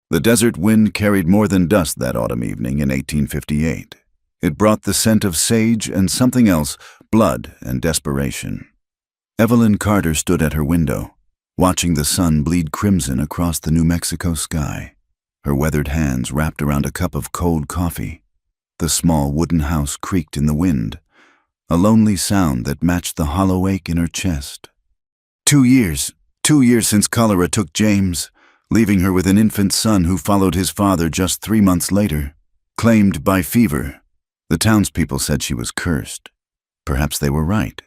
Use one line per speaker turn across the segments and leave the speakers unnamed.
The desert wind carried more than dust that autumn evening in 1858. It brought the scent of sage and something else, blood and desperation. Evelyn Carter stood at her window, watching the sun bleed crimson across the New Mexico sky, her weathered hands wrapped around a cup of cold coffee. The small wooden house creaked in the wind, a lonely sound that matched the hollow ache in her chest. 2 years since cholera took James, leaving her with an infant son who followed his father just 3 months later. Claimed by fever, the townspeople said she was cursed. Perhaps they were right.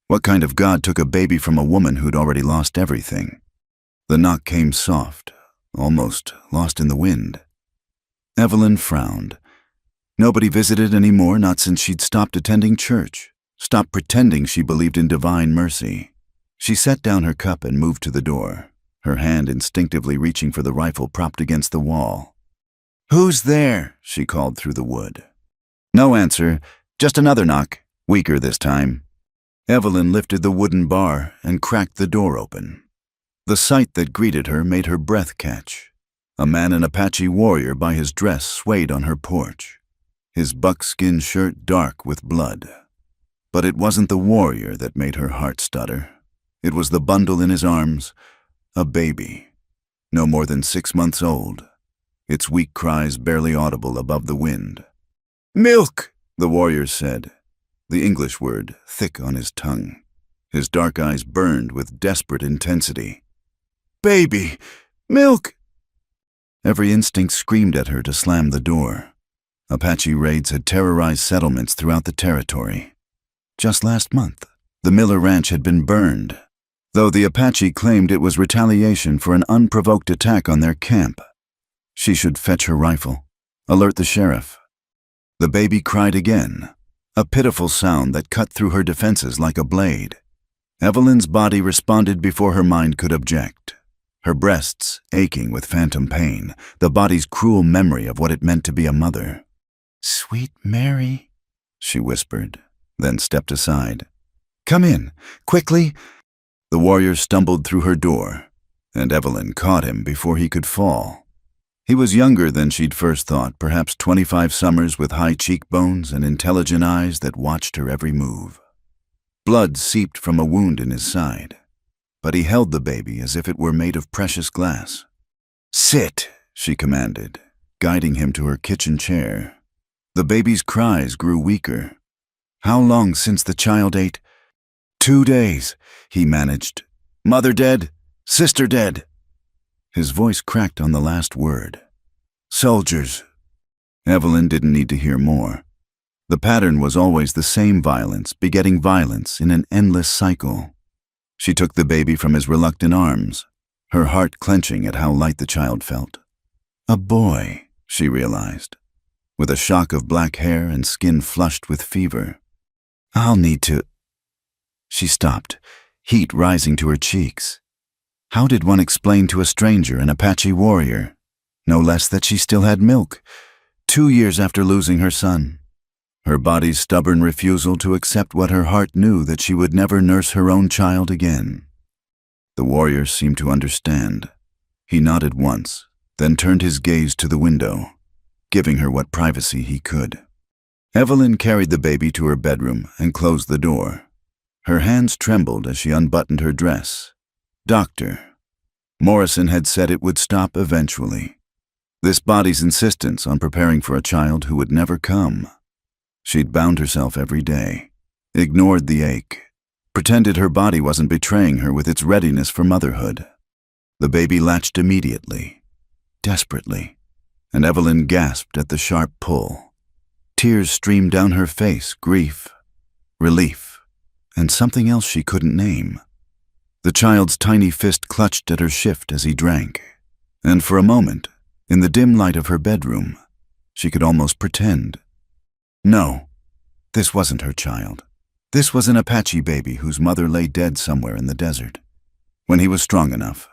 What kind of god took a baby from a woman who'd already lost everything? The knock came soft, almost lost in the wind. Evelyn frowned. Nobody visited anymore, not since she'd stopped attending church, stopped pretending she believed in divine mercy. She set down her cup and moved to the door, her hand instinctively reaching for the rifle propped against the wall. "Who's there?" she called through the wood. No answer, just another knock, weaker this time. Evelyn lifted the wooden bar and cracked the door open. The sight that greeted her made her breath catch. A man in Apache warrior by his dress swayed on her porch, his buckskin shirt dark with blood. But it wasn't the warrior that made her heart stutter. It was the bundle in his arms, a baby, no more than 6 months old, its weak cries barely audible above the wind. "Milk!" the warrior said, the English word thick on his tongue. His dark eyes burned with desperate intensity. "Baby! Milk!" Every instinct screamed at her to slam the door. Apache raids had terrorized settlements throughout the territory. Just last month, the Miller Ranch had been burned, though the Apache claimed it was retaliation for an unprovoked attack on their camp. She should fetch her rifle, alert the sheriff. The baby cried again, a pitiful sound that cut through her defenses like a blade. Evelyn's body responded before her mind could object, her breasts aching with phantom pain, the body's cruel memory of what it meant to be a mother. "Sweet Mary," she whispered, then stepped aside. "Come in, quickly." The warrior stumbled through her door, and Evelyn caught him before he could fall. He was younger than she'd first thought, perhaps 25 summers, with high cheekbones and intelligent eyes that watched her every move. Blood seeped from a wound in his side, but he held the baby as if it were made of precious glass. "Sit," she commanded, guiding him to her kitchen chair. The baby's cries grew weaker. "How long since the child ate?" 2 days, he managed. "Mother dead, sister dead." His voice cracked on the last word. "Soldiers." Evelyn didn't need to hear more. The pattern was always the same violence, begetting violence in an endless cycle. She took the baby from his reluctant arms, her heart clenching at how light the child felt. A boy, she realized, with a shock of black hair and skin flushed with fever. "I'll need to—" She stopped, heat rising to her cheeks. How did one explain to a stranger, an Apache warrior, no less that she still had milk, 2 years after losing her son? Her body's stubborn refusal to accept what her heart knew, that she would never nurse her own child again. The warrior seemed to understand. He nodded once, then turned his gaze to the window, giving her what privacy he could. Evelyn carried the baby to her bedroom and closed the door. Her hands trembled as she unbuttoned her dress. Doctor. Morrison had said it would stop eventually. This body's insistence on preparing for a child who would never come. She'd bound herself every day, ignored the ache, pretended her body wasn't betraying her with its readiness for motherhood. The baby latched immediately, desperately, and Evelyn gasped at the sharp pull. Tears streamed down her face, grief, relief, and something else she couldn't name. The child's tiny fist clutched at her shift as he drank, and for a moment, in the dim light of her bedroom, she could almost pretend. No, this wasn't her child. This was an Apache baby whose mother lay dead somewhere in the desert. When he was strong enough,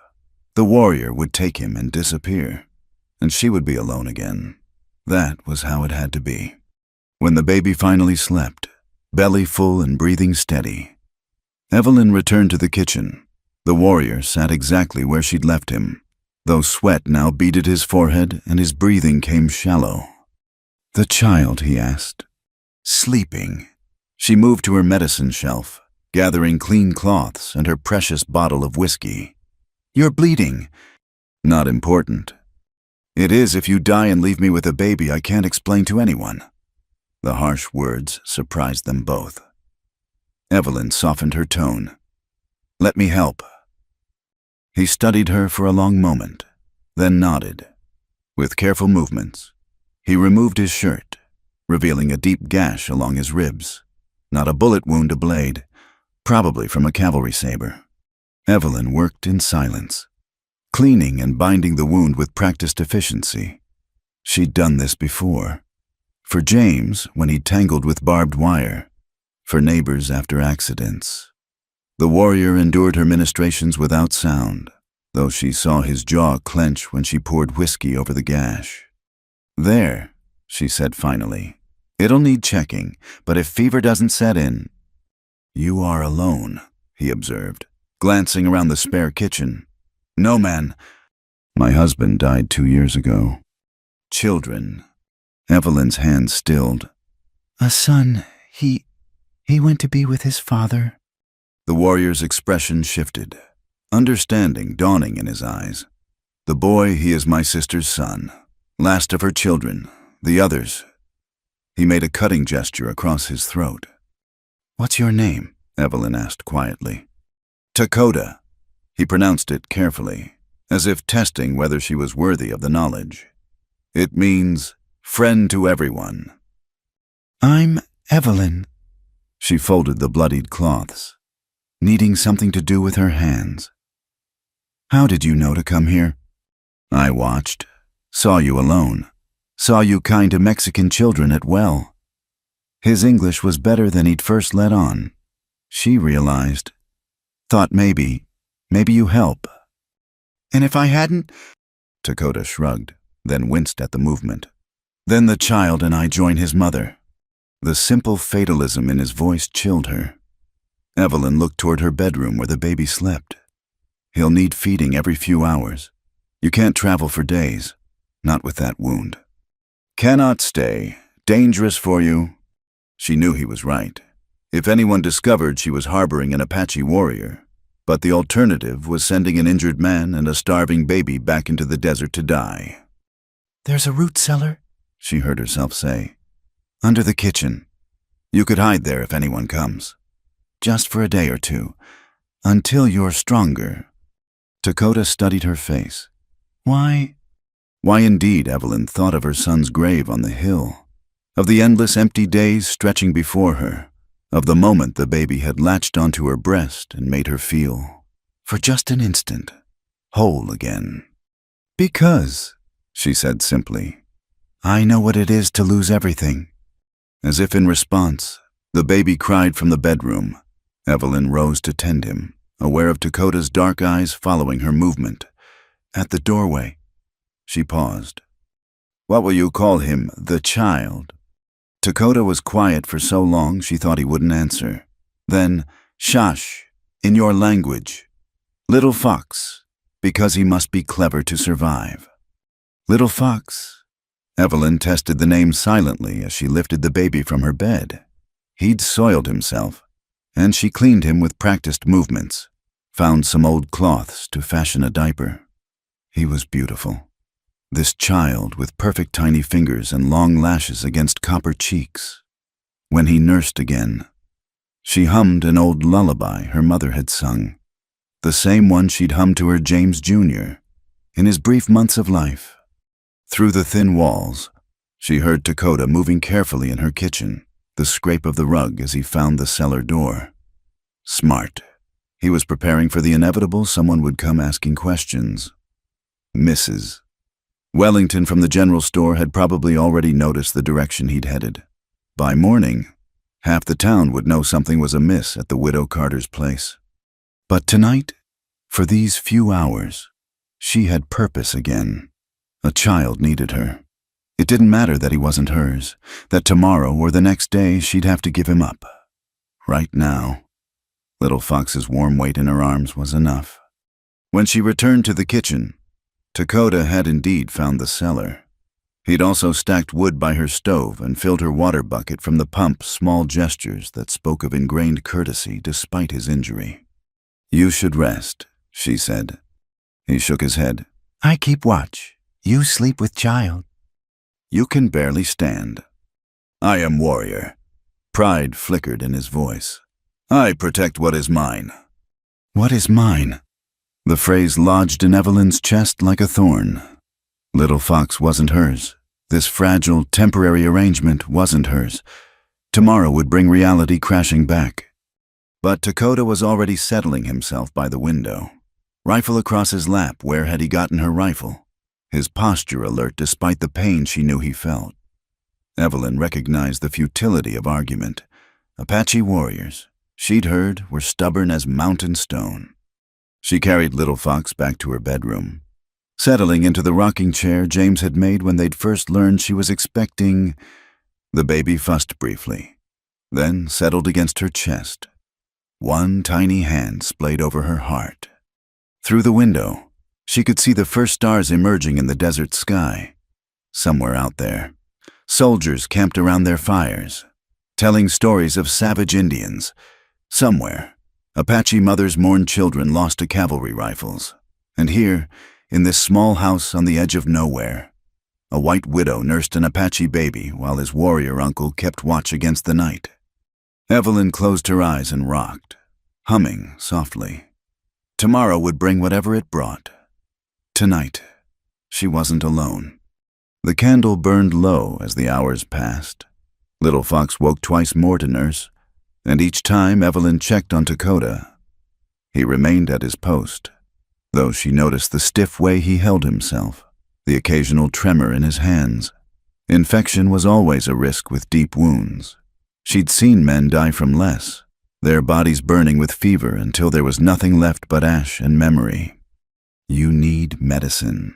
the warrior would take him and disappear, and she would be alone again. That was how it had to be. When the baby finally slept, belly full and breathing steady, Evelyn returned to the kitchen. The warrior sat exactly where she'd left him, though sweat now beaded his forehead and his breathing came shallow. "The child," he asked. "Sleeping." She moved to her medicine shelf, gathering clean cloths and her precious bottle of whiskey. "You're bleeding." "Not important." "It is if you die and leave me with a baby I can't explain to anyone." The harsh words surprised them both. Evelyn softened her tone. "Let me help." He studied her for a long moment, then nodded. With careful movements, he removed his shirt, revealing a deep gash along his ribs. Not a bullet wound, a blade, probably from a cavalry saber. Evelyn worked in silence, cleaning and binding the wound with practiced efficiency. She'd done this before. For James, when he tangled with barbed wire. For neighbors after accidents. The warrior endured her ministrations without sound, though she saw his jaw clench when she poured whiskey over the gash. "There," she said finally. "It'll need checking, but if fever doesn't set in—" "You are alone," he observed, glancing around the spare kitchen. "No, man. My husband died 2 years ago." "Children." Evelyn's hand stilled.
"A son, he went to be with his father."
The warrior's expression shifted, understanding dawning in his eyes. "The boy, he is my sister's son, last of her children, the others." He made a cutting gesture across his throat. "What's your name?" Evelyn asked quietly. "Dakota." He pronounced it carefully, as if testing whether she was worthy of the knowledge. "It means friend to everyone."
"I'm Evelyn."
She folded the bloodied cloths, needing something to do with her hands. "How did you know to come here?" "I watched. Saw you alone. Saw you kind to Mexican children at well." His English was better than he'd first let on. She realized. "Thought maybe you help." "And if I hadn't?" Dakota shrugged, then winced at the movement. "Then the child and I join his mother." The simple fatalism in his voice chilled her. Evelyn looked toward her bedroom where the baby slept. "He'll need feeding every few hours. You can't travel for days, not with that wound." "Cannot stay. Dangerous for you." She knew he was right. If anyone discovered she was harboring an Apache warrior, but the alternative was sending an injured man and a starving baby back into the desert to die.
"There's a root cellar,"
she heard herself say. "Under the kitchen. You could hide there if anyone comes. Just for a day or two, until you're stronger." Dakota studied her face.
Why
Indeed, Evelyn thought of her son's grave on the hill, of the endless empty days stretching before her, of the moment the baby had latched onto her breast and made her feel, for just an instant, whole again. "Because," she said simply, "I know what it is to lose everything." As if in response, the baby cried from the bedroom. Evelyn rose to tend him, aware of Dakota's dark eyes following her movement. At the doorway, she paused. "What will you call him, the child?" Dakota was quiet for so long she thought he wouldn't answer. Then, "Shush, in your language. Little Fox, because he must be clever to survive." "Little Fox." Evelyn tested the name silently as she lifted the baby from her bed. He'd soiled himself, and she cleaned him with practiced movements, found some old cloths to fashion a diaper. He was beautiful. This child with perfect tiny fingers and long lashes against copper cheeks. When he nursed again, she hummed an old lullaby her mother had sung, the same one she'd hummed to her James Jr. in his brief months of life. Through the thin walls, she heard Dakota moving carefully in her kitchen, the scrape of the rug as he found the cellar door. Smart. He was preparing for the inevitable someone would come asking questions. Mrs. Wellington from the general store had probably already noticed the direction he'd headed. By morning, half the town would know something was amiss at the widow Carter's place. But tonight, for these few hours, she had purpose again. A child needed her. It didn't matter that he wasn't hers, that tomorrow or the next day she'd have to give him up. Right now, Little Fox's warm weight in her arms was enough. When she returned to the kitchen, Dakota had indeed found the cellar. He'd also stacked wood by her stove and filled her water bucket from the pump, small gestures that spoke of ingrained courtesy despite his injury. "You should rest," she said. He shook his head.
I keep watch. You sleep with child.
"You can barely stand." "I am warrior." Pride flickered in his voice. "I protect what is mine."
What is mine?
The phrase lodged in Evelyn's chest like a thorn. Little Fox wasn't hers. This fragile, temporary arrangement wasn't hers. Tomorrow would bring reality crashing back. But Dakota was already settling himself by the window. Rifle across his lap, where had he gotten her rifle? His posture alert despite the pain she knew he felt. Evelyn recognized the futility of argument. Apache warriors, she'd heard, were stubborn as mountain stone. She carried Little Fox back to her bedroom. Settling into the rocking chair James had made when they'd first learned she was expecting, the baby fussed briefly, then settled against her chest. One tiny hand splayed over her heart. Through the window, she could see the first stars emerging in the desert sky. Somewhere out there, soldiers camped around their fires, telling stories of savage Indians. Somewhere, Apache mothers mourned children lost to cavalry rifles. And here, in this small house on the edge of nowhere, a white widow nursed an Apache baby while his warrior uncle kept watch against the night. Evelyn closed her eyes and rocked, humming softly. Tomorrow would bring whatever it brought. Tonight, she wasn't alone. The candle burned low as the hours passed. Little Fox woke twice more to nurse, and each time Evelyn checked on Dakota. He remained at his post, though she noticed the stiff way he held himself, the occasional tremor in his hands. Infection was always a risk with deep wounds. She'd seen men die from less, their bodies burning with fever until there was nothing left but ash and memory. "You need medicine,"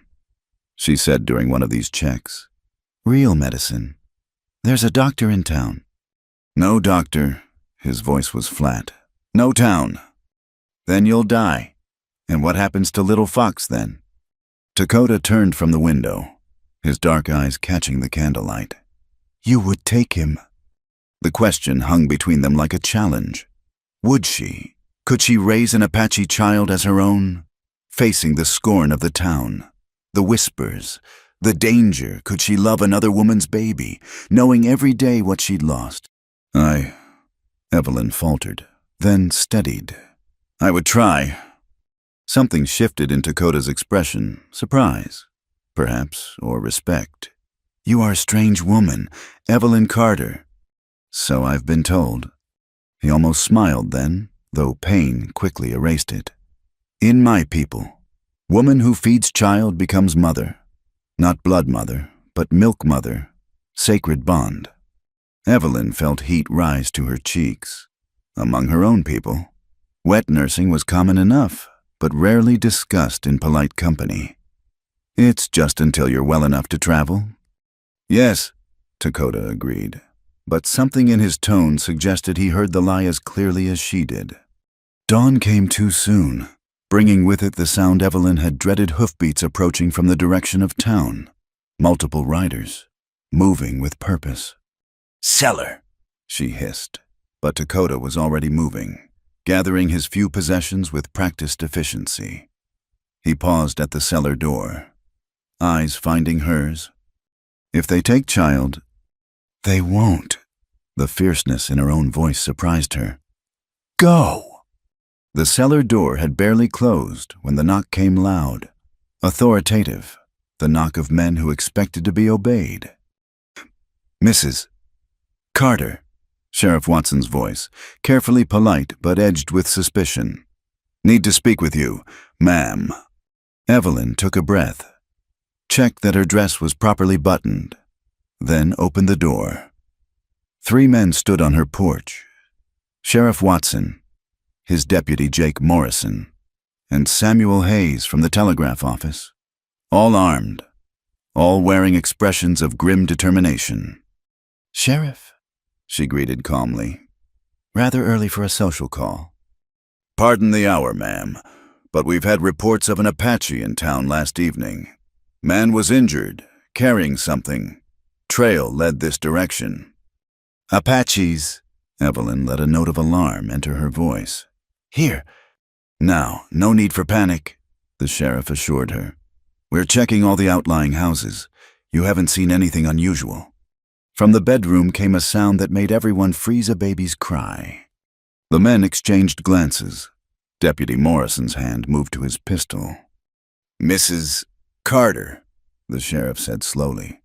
she said during one of these checks. "Real medicine. There's a doctor in town." "No doctor." His voice was flat. "No town. Then you'll die. And what happens to Little Fox then?" Dakota turned from the window, his dark eyes catching the candlelight. "You would take him." The question hung between them like a challenge. Would she? Could she raise an Apache child as her own? Facing the scorn of the town, the whispers, the danger, could she love another woman's baby, knowing every day what she'd lost? Evelyn faltered, then steadied. "I would try." Something shifted in Dakota's expression, surprise, perhaps, or respect. "You are a strange woman, Evelyn Carter." "So I've been told." He almost smiled then, though pain quickly erased it. "In my people, woman who feeds child becomes mother. Not blood mother, but milk mother, sacred bond." Evelyn felt heat rise to her cheeks. Among her own people, wet nursing was common enough, but rarely discussed in polite company. "It's just until you're well enough to travel." "Yes," Dakota agreed, but something in his tone suggested he heard the lie as clearly as she did. Dawn came too soon, bringing with it the sound Evelyn had dreaded, hoofbeats approaching from the direction of town. Multiple riders, moving with purpose. "Cellar," she hissed, but Dakota was already moving, gathering his few possessions with practiced efficiency. He paused at the cellar door, eyes finding hers. "If they take child..." "They won't." The fierceness in her own voice surprised her. "Go!" The cellar door had barely closed when the knock came loud, authoritative, the knock of men who expected to be obeyed. "Mrs. Carter," Sheriff Watson's voice, carefully polite but edged with suspicion. "Need to speak with you, ma'am." Evelyn took a breath, checked that her dress was properly buttoned, then opened the door. 3 men stood on her porch. Sheriff Watson, his deputy Jake Morrison, and Samuel Hayes from the telegraph office, all armed, all wearing expressions of grim determination. "Sheriff," she greeted calmly. "Rather early for a social call." "Pardon the hour, ma'am, but we've had reports of an Apache in town last evening. Man was injured, carrying something. Trail led this direction."
"Apaches."
Evelyn let a note of alarm enter her voice.
"Here."
"Now, no need for panic," the sheriff assured her. "We're checking all the outlying houses. You haven't seen anything unusual." From the bedroom came a sound that made everyone freeze a baby's cry. The men exchanged glances. Deputy Morrison's hand moved to his pistol. "Mrs. Carter," the sheriff said slowly.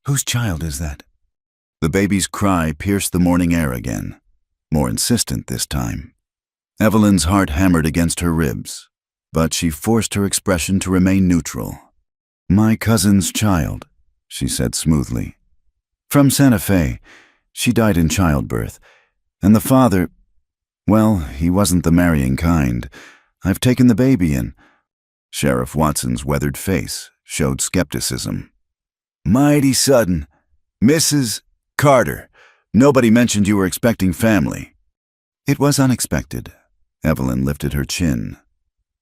"Whose child is that?"
The baby's cry pierced the morning air again, more insistent this time. Evelyn's heart hammered against her ribs, but she forced her expression to remain neutral. "My cousin's child," she said smoothly. "From Santa Fe. She died in childbirth. And the father, well, he wasn't the marrying kind. I've taken the baby in." Sheriff Watson's weathered face showed skepticism. "Mighty sudden. Mrs. Carter, nobody mentioned you were expecting family."
"It was unexpected."
Evelyn lifted her chin.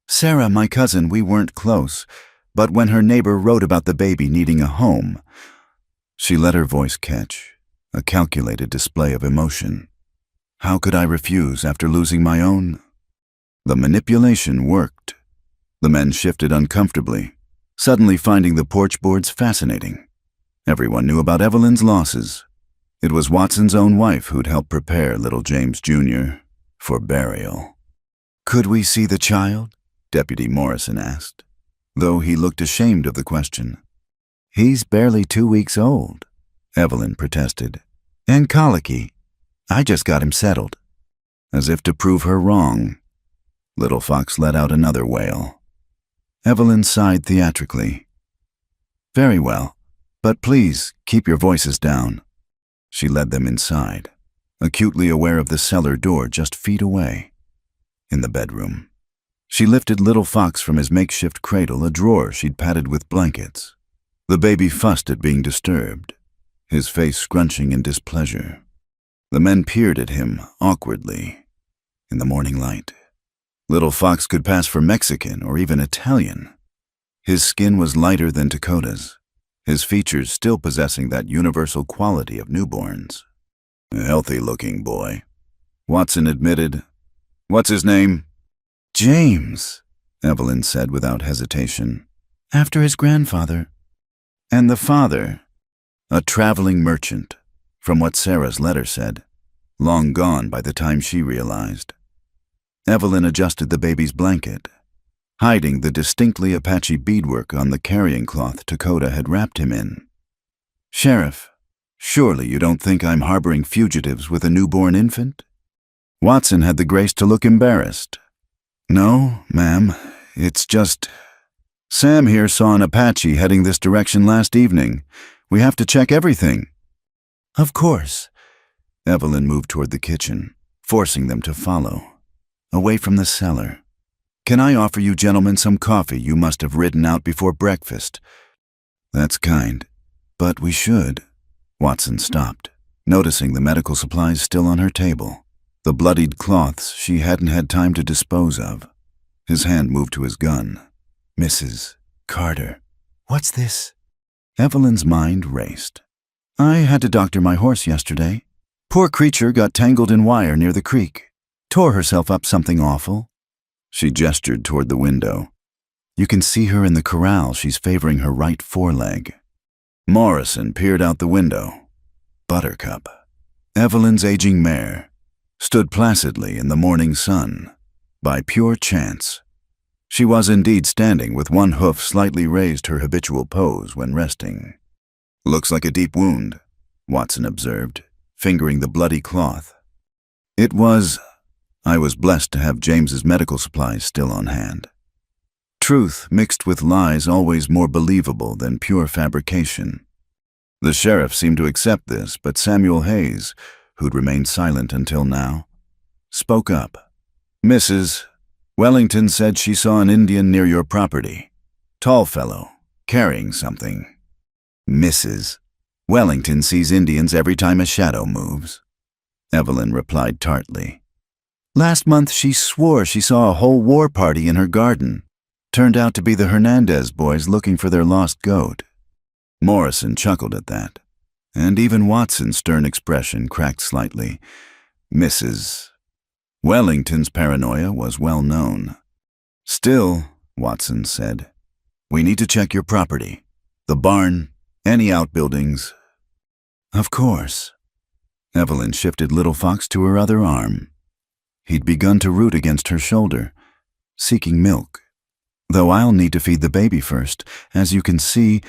"Sarah, my cousin, we weren't close, but when her neighbor wrote about the baby needing a home..."
She let her voice catch, a calculated display of emotion. "How could I refuse after losing my own?" The manipulation worked. The men shifted uncomfortably, suddenly finding the porch boards fascinating. Everyone knew about Evelyn's losses. It was Watson's own wife who'd helped prepare little James Jr. for burial.
"Could we see the child?"
Deputy Morrison asked, though he looked ashamed of the question.
"He's barely 2 weeks old,"
Evelyn protested.
"And colicky. I just got him settled."
As if to prove her wrong, Little Fox let out another wail. Evelyn sighed theatrically. "Very well, but please keep your voices down." She led them inside, acutely aware of the cellar door just feet away. In the bedroom, she lifted Little Fox from his makeshift cradle, a drawer she'd padded with blankets. The baby fussed at being disturbed, his face scrunching in displeasure. The men peered at him awkwardly in the morning light. Little Fox could pass for Mexican or even Italian. His skin was lighter than Dakota's, his features still possessing that universal quality of newborns. "A healthy-looking boy," Watson admitted. "What's his name?"
"James,"
Evelyn said without hesitation.
"After his grandfather."
"And the father?" "A traveling merchant, from what Sarah's letter said, long gone by the time she realized." Evelyn adjusted the baby's blanket, hiding the distinctly Apache beadwork on the carrying cloth Dakota had wrapped him in. "Sheriff, surely you don't think I'm harboring fugitives with a newborn infant?" Watson had the grace to look embarrassed. "No, ma'am, it's just... Sam here saw an Apache heading this direction last evening. We have to check everything."
"Of course."
Evelyn moved toward the kitchen, forcing them to follow, away from the cellar. "Can I offer you gentlemen some coffee you must have ridden out before breakfast?" "That's kind, but we should." Watson stopped, noticing the medical supplies still on her table, the bloodied cloths she hadn't had time to dispose of. His hand moved to his gun. "Mrs. Carter."
"What's this?"
Evelyn's mind raced. "I had to doctor my horse yesterday. Poor creature got tangled in wire near the creek. Tore herself up something awful." She gestured toward the window. "You can see her in the corral. She's favoring her right foreleg." Morrison peered out the window. Buttercup, Evelyn's aging mare, stood placidly in the morning sun, by pure chance. She was indeed standing with one hoof slightly raised, her habitual pose when resting. "Looks like a deep wound," Watson observed, fingering the bloody cloth. "It was. I was blessed to have James's medical supplies still on hand. Truth mixed with lies always more believable than pure fabrication." The sheriff seemed to accept this, but Samuel Hayes, who'd remained silent until now, spoke up. "Mrs. Wellington said she saw an Indian near your property. Tall fellow, carrying something." "Mrs. Wellington sees Indians every time a shadow moves," Evelyn replied tartly.
Last month she swore she saw a whole war party in her garden. Turned out to be the Hernandez boys looking for their lost goat. Morrison chuckled at that, and even Watson's stern expression cracked slightly. Mrs. Wellington's paranoia was well known. Still, Watson said, we need to check your property. The barn, any outbuildings. Of course. Evelyn shifted Little Fox to her other arm. He'd begun to root against her shoulder, seeking milk. Though I'll need to feed the baby first. As you can see,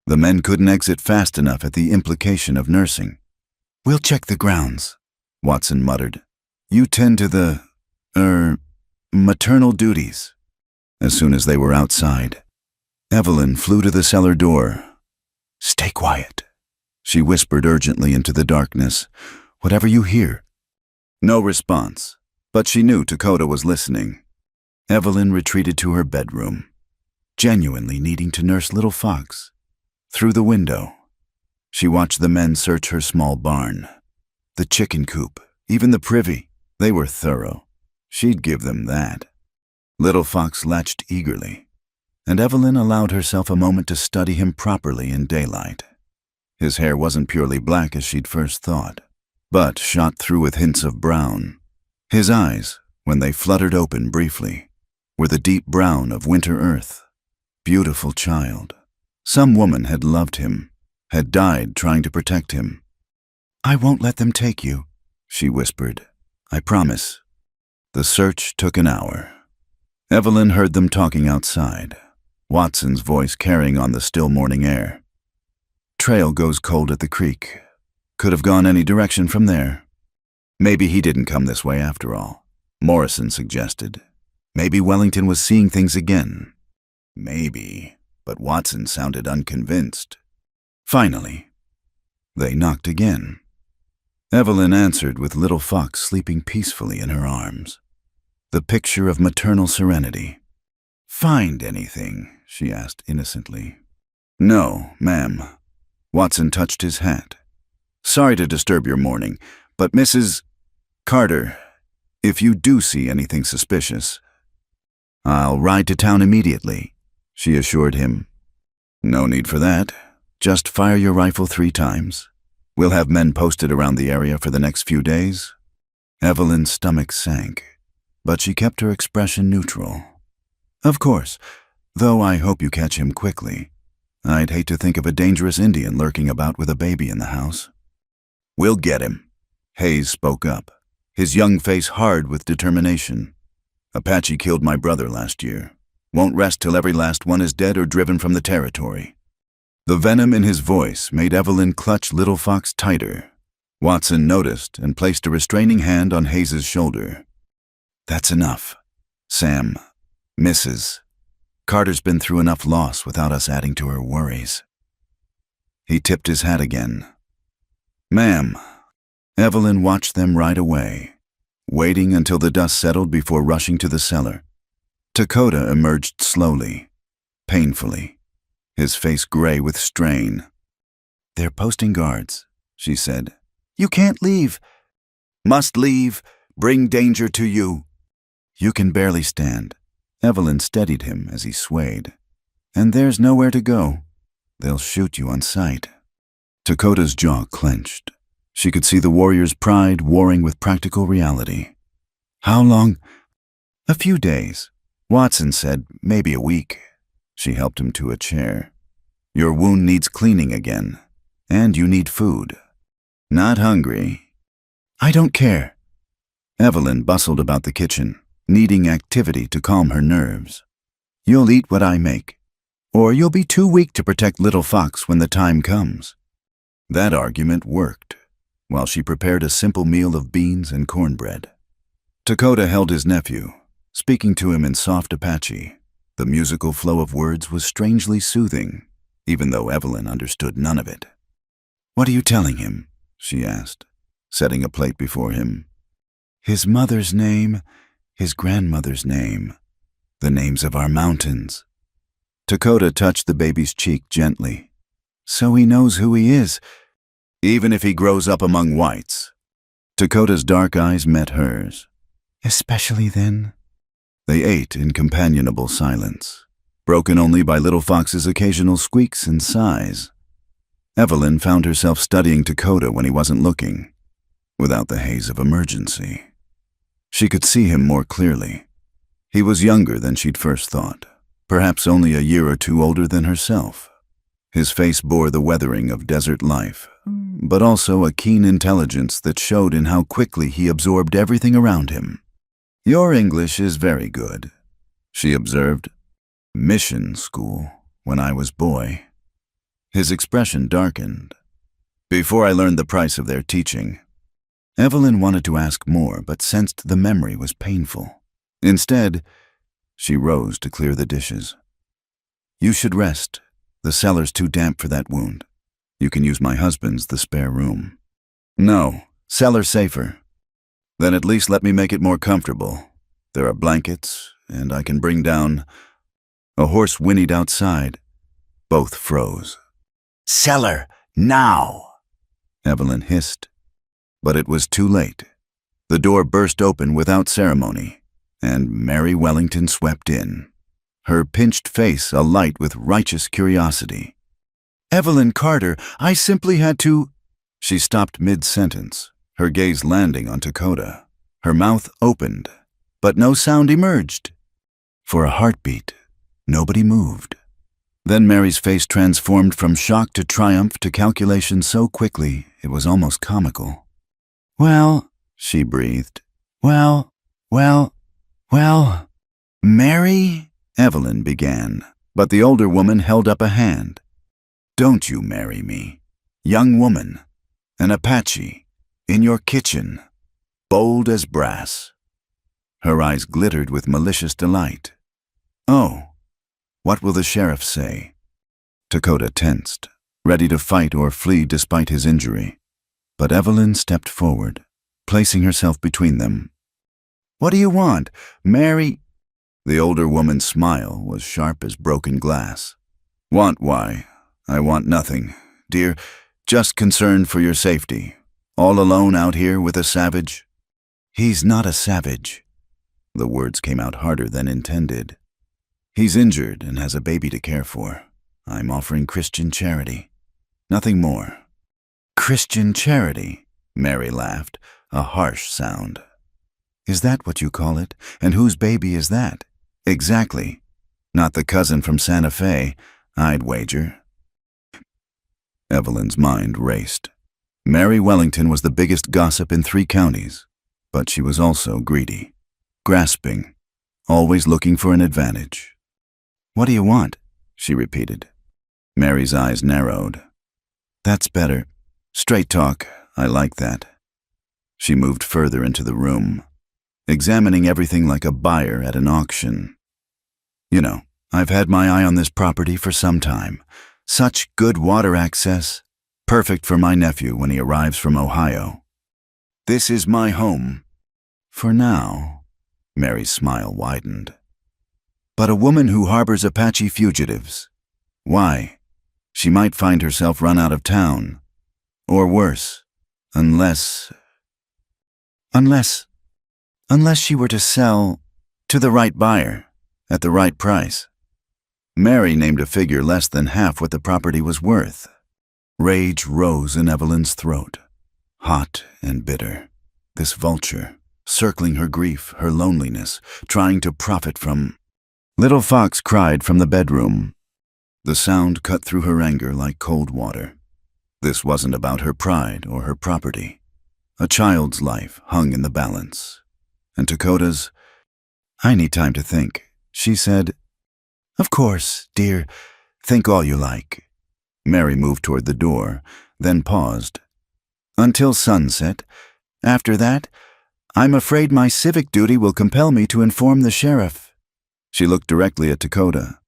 the men couldn't exit fast enough at the implication of nursing. We'll check the grounds, Watson muttered. You tend to the, maternal duties. As soon as they were outside, Evelyn flew to the cellar door. Stay quiet, she whispered urgently into the darkness. Whatever you hear. No response, but she knew Dakota was listening. Evelyn retreated to her bedroom, genuinely needing to nurse Little Fox. Through the window, she watched the men search her small barn. The chicken coop, even the privy, they were thorough. She'd give them that. Little Fox latched eagerly, and Evelyn allowed herself a moment to study him properly in daylight. His hair wasn't purely black as she'd first thought, but shot through with hints of brown. His eyes, when they fluttered open briefly, were the deep brown of winter earth. Beautiful child. Some woman had loved him, had died trying to protect him. I won't let them take you, she whispered. I promise. The search took an hour. Evelyn heard them talking outside, Watson's voice carrying on the still morning air. Trail goes cold at the creek. Could have gone any direction from there. Maybe he didn't come this way after all, Morrison suggested. Maybe Wellington was seeing things again. Maybe, but Watson sounded unconvinced. Finally, they knocked again. Evelyn answered with Little Fox sleeping peacefully in her arms. The picture of maternal serenity. Find anything? She asked innocently. No, ma'am. Watson touched his hat. Sorry to disturb your morning, but Mrs. Carter, if you do see anything suspicious, I'll ride to town immediately, she assured him. No need for that. Just fire your rifle 3 times. We'll have men posted around the area for the next few days. Evelyn's stomach sank, but she kept her expression neutral. Of course, though I hope you catch him quickly. I'd hate to think of a dangerous Indian lurking about with a baby in the house. We'll get him, Hayes spoke up, his young face hard with determination. Apache killed my brother last year. Won't rest till every last one is dead or driven from the territory. The venom in his voice made Evelyn clutch Little Fox tighter. Watson noticed and placed a restraining hand on Hayes's shoulder. That's enough. Sam, Mrs. Carter's been through enough loss without us adding to her worries. He tipped his hat again. Ma'am. Evelyn watched them ride away, waiting until the dust settled before rushing to the cellar. Dakota emerged slowly, painfully, his face gray with strain. They're posting guards, she said. You can't leave. Must leave. Bring danger to you. You can barely stand. Evelyn steadied him as he swayed. And there's nowhere to go. They'll shoot you on sight. Dakota's jaw clenched. She could see the warrior's pride warring with practical reality. How long? A few days. Watson said maybe a week. She helped him to a chair. Your wound needs cleaning again, and you need food. Not hungry. I don't care. Evelyn bustled about the kitchen, needing activity to calm her nerves. You'll eat what I make, or you'll be too weak to protect Little Fox when the time comes. That argument worked, while she prepared a simple meal of beans and cornbread. Dakota held his nephew, speaking to him in soft Apache. The musical flow of words was strangely soothing, even though Evelyn understood none of it. What are you telling him? She asked, setting a plate before him. His mother's name, his grandmother's name, the names of our mountains. Dakota touched the baby's cheek gently. So he knows who he is, even if he grows up among whites. Dakota's dark eyes met hers, Especially then?
They ate in companionable silence, broken only by Little Fox's occasional squeaks and sighs. Evelyn found herself studying Dakota when he wasn't looking, without the haze of emergency. She could see him more clearly. He was younger than she'd first thought, perhaps only a year or two older than herself. His face bore the weathering of desert life, but also a keen intelligence that showed in how quickly he absorbed everything around him. "Your English is very good," she observed. "Mission school, when I was boy." His expression darkened. "Before I learned the price of their teaching." Evelyn wanted to ask more, but sensed the memory was painful. Instead, she rose to clear the dishes. "You should rest. The cellar's too damp for that wound. You can use my husband's, the spare room." "No, cellar safer." "Then at least let me make it more comfortable. There are blankets, and I can bring down—" A horse whinnied outside. Both froze.
"Cellar, now!"
Evelyn hissed. But it was too late. The door burst open without ceremony, and Mary Wellington swept in, her pinched face alight with righteous curiosity. "Evelyn Carter, I simply had to—" She stopped mid-sentence, her gaze landing on Dakota. Her mouth opened, but no sound emerged. For a heartbeat, nobody moved. Then Mary's face transformed from shock to triumph to calculation so quickly it was almost comical. "Well," she breathed. Well, Mary," Evelyn began, but the older woman held up a hand. "Don't you marry me. Young woman, an Apache, in your kitchen, bold as brass." Her eyes glittered with malicious delight. "Oh, what will the sheriff say?" Dakota tensed, ready to fight or flee despite his injury. But Evelyn stepped forward, placing herself between them. "What do you want, Mary?" The older woman's smile was sharp as broken glass. "Want why? I want nothing, dear, just concerned for your safety. All alone out here with a savage?" "He's not a savage." The words came out harder than intended. "He's injured and has a baby to care for. I'm offering Christian charity. Nothing more." "Christian charity?" Mary laughed, a harsh sound. "Is that what you call it? And whose baby is that?" "Exactly. Not the cousin from Santa Fe, I'd wager." Evelyn's mind raced. Mary Wellington was the biggest gossip in 3 counties, but she was also greedy, grasping, always looking for an advantage. "What do you want?" she repeated. Mary's eyes narrowed. "That's better. Straight talk, I like that." She moved further into the room, examining everything like a buyer at an auction. "You know, I've had my eye on this property for some time. Such good water access. Perfect for my nephew when he arrives from Ohio. This is my home. For now." Mary's smile widened. "But a woman who harbors Apache fugitives. Why? She might find herself run out of town. Or worse, unless she were to sell to the right buyer at the right price." Mary named a figure less than half what the property was worth. Rage rose in Evelyn's throat, hot and bitter. This vulture, circling her grief, her loneliness, trying to profit from... Little Fox cried from the bedroom. The sound cut through her anger like cold water. This wasn't about her pride or her property. A child's life hung in the balance. And Dakota's, "I need time to think," she said. "Of course, dear. Think all you like." Mary moved toward the door, then paused. "Until sunset. After that, I'm afraid my civic duty will compel me to inform the sheriff." She looked directly at Dakota.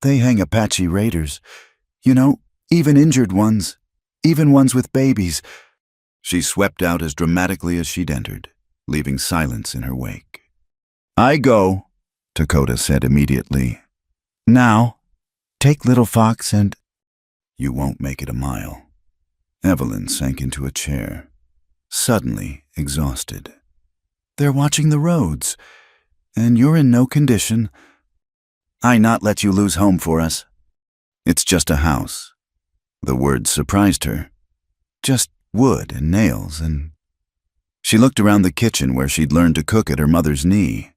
"They hang Apache raiders. You know, even injured ones. Even ones with babies." She swept out as dramatically as she'd entered, leaving silence in her wake. "I go," Dakota said immediately. "Now, take Little Fox and—" "You won't make it a mile." Evelyn sank into a chair, suddenly exhausted.
They're watching the roads, and you're in no condition. I not let you lose home for us. It's just a house. The words surprised her. Just wood and nails and... She looked around the kitchen where she'd learned to cook at her mother's knee,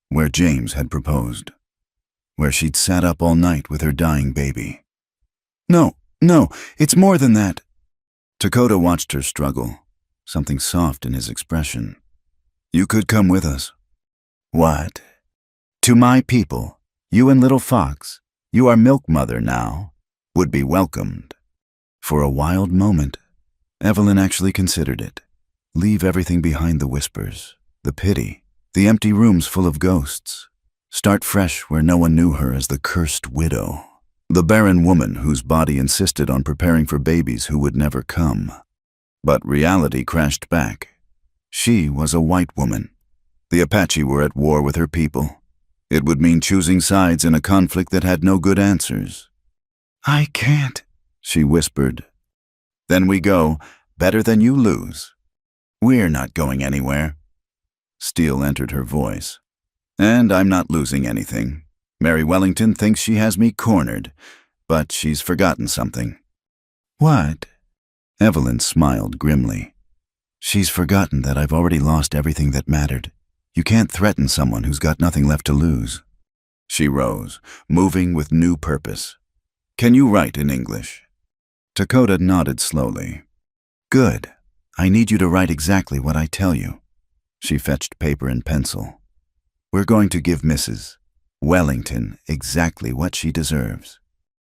where James had proposed, where she'd sat up all night with her dying baby. No, it's more than that. Dakota watched her struggle, something soft in his expression. You could come with us. What? To my people, you and Little Fox, you are Milk Mother now, would be welcomed. For a wild moment, Evelyn actually considered it. Leave everything behind, the whispers, the pity, the empty rooms full of ghosts. Start fresh where no one knew her as the cursed widow, the barren woman whose body insisted on preparing for babies who would never come. But reality crashed back. She was a white woman. The Apache were at war with her people. It would mean choosing sides in a conflict that had no good answers. I can't, she whispered. Then we go, better than you lose. We're not going anywhere. Steel entered her voice. And I'm not losing anything. Mary Wellington thinks she has me cornered, but she's forgotten something. What? Evelyn smiled grimly. She's forgotten that I've already lost everything that mattered. You can't threaten someone who's got nothing left to lose. She rose, moving with new purpose. Can you write in English? Dakota nodded slowly. Good. I need you to write exactly what I tell you. She fetched paper and pencil. We're going to give Mrs. Wellington exactly what she deserves.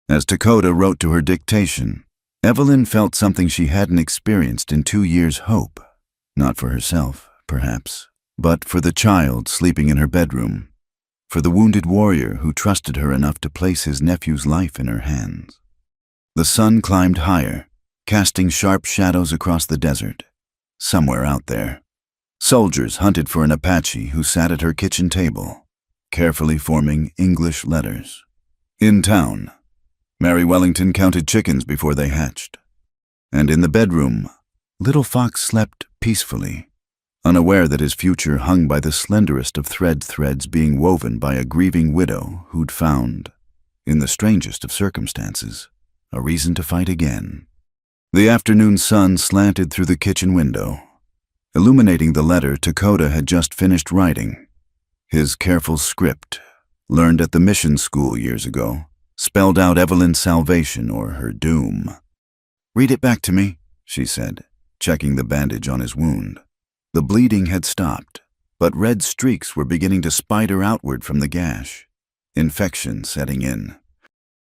As Dakota wrote to her dictation, Evelyn felt something she hadn't experienced in 2 years' hope. Not for herself, perhaps, but for the child sleeping in her bedroom, for the wounded warrior who trusted her enough to place his nephew's life in her hands. The sun climbed higher, casting sharp shadows across the desert. Somewhere out there, soldiers hunted for an Apache who sat at her kitchen table, carefully forming English letters. In town, Mary Wellington counted chickens before they hatched. And in the bedroom, Little Fox slept peacefully, unaware that his future hung by the slenderest of threads being woven by a grieving widow who'd found, in the strangest of circumstances, a reason to fight again. The afternoon sun slanted through the kitchen window, illuminating the letter Dakota had just finished writing. His careful script, learned at the mission school years ago, spelled out Evelyn's salvation or her doom. Read it back to me, she said, checking the bandage on his wound. The bleeding had stopped, but red streaks were beginning to spider outward from the gash, infection setting in.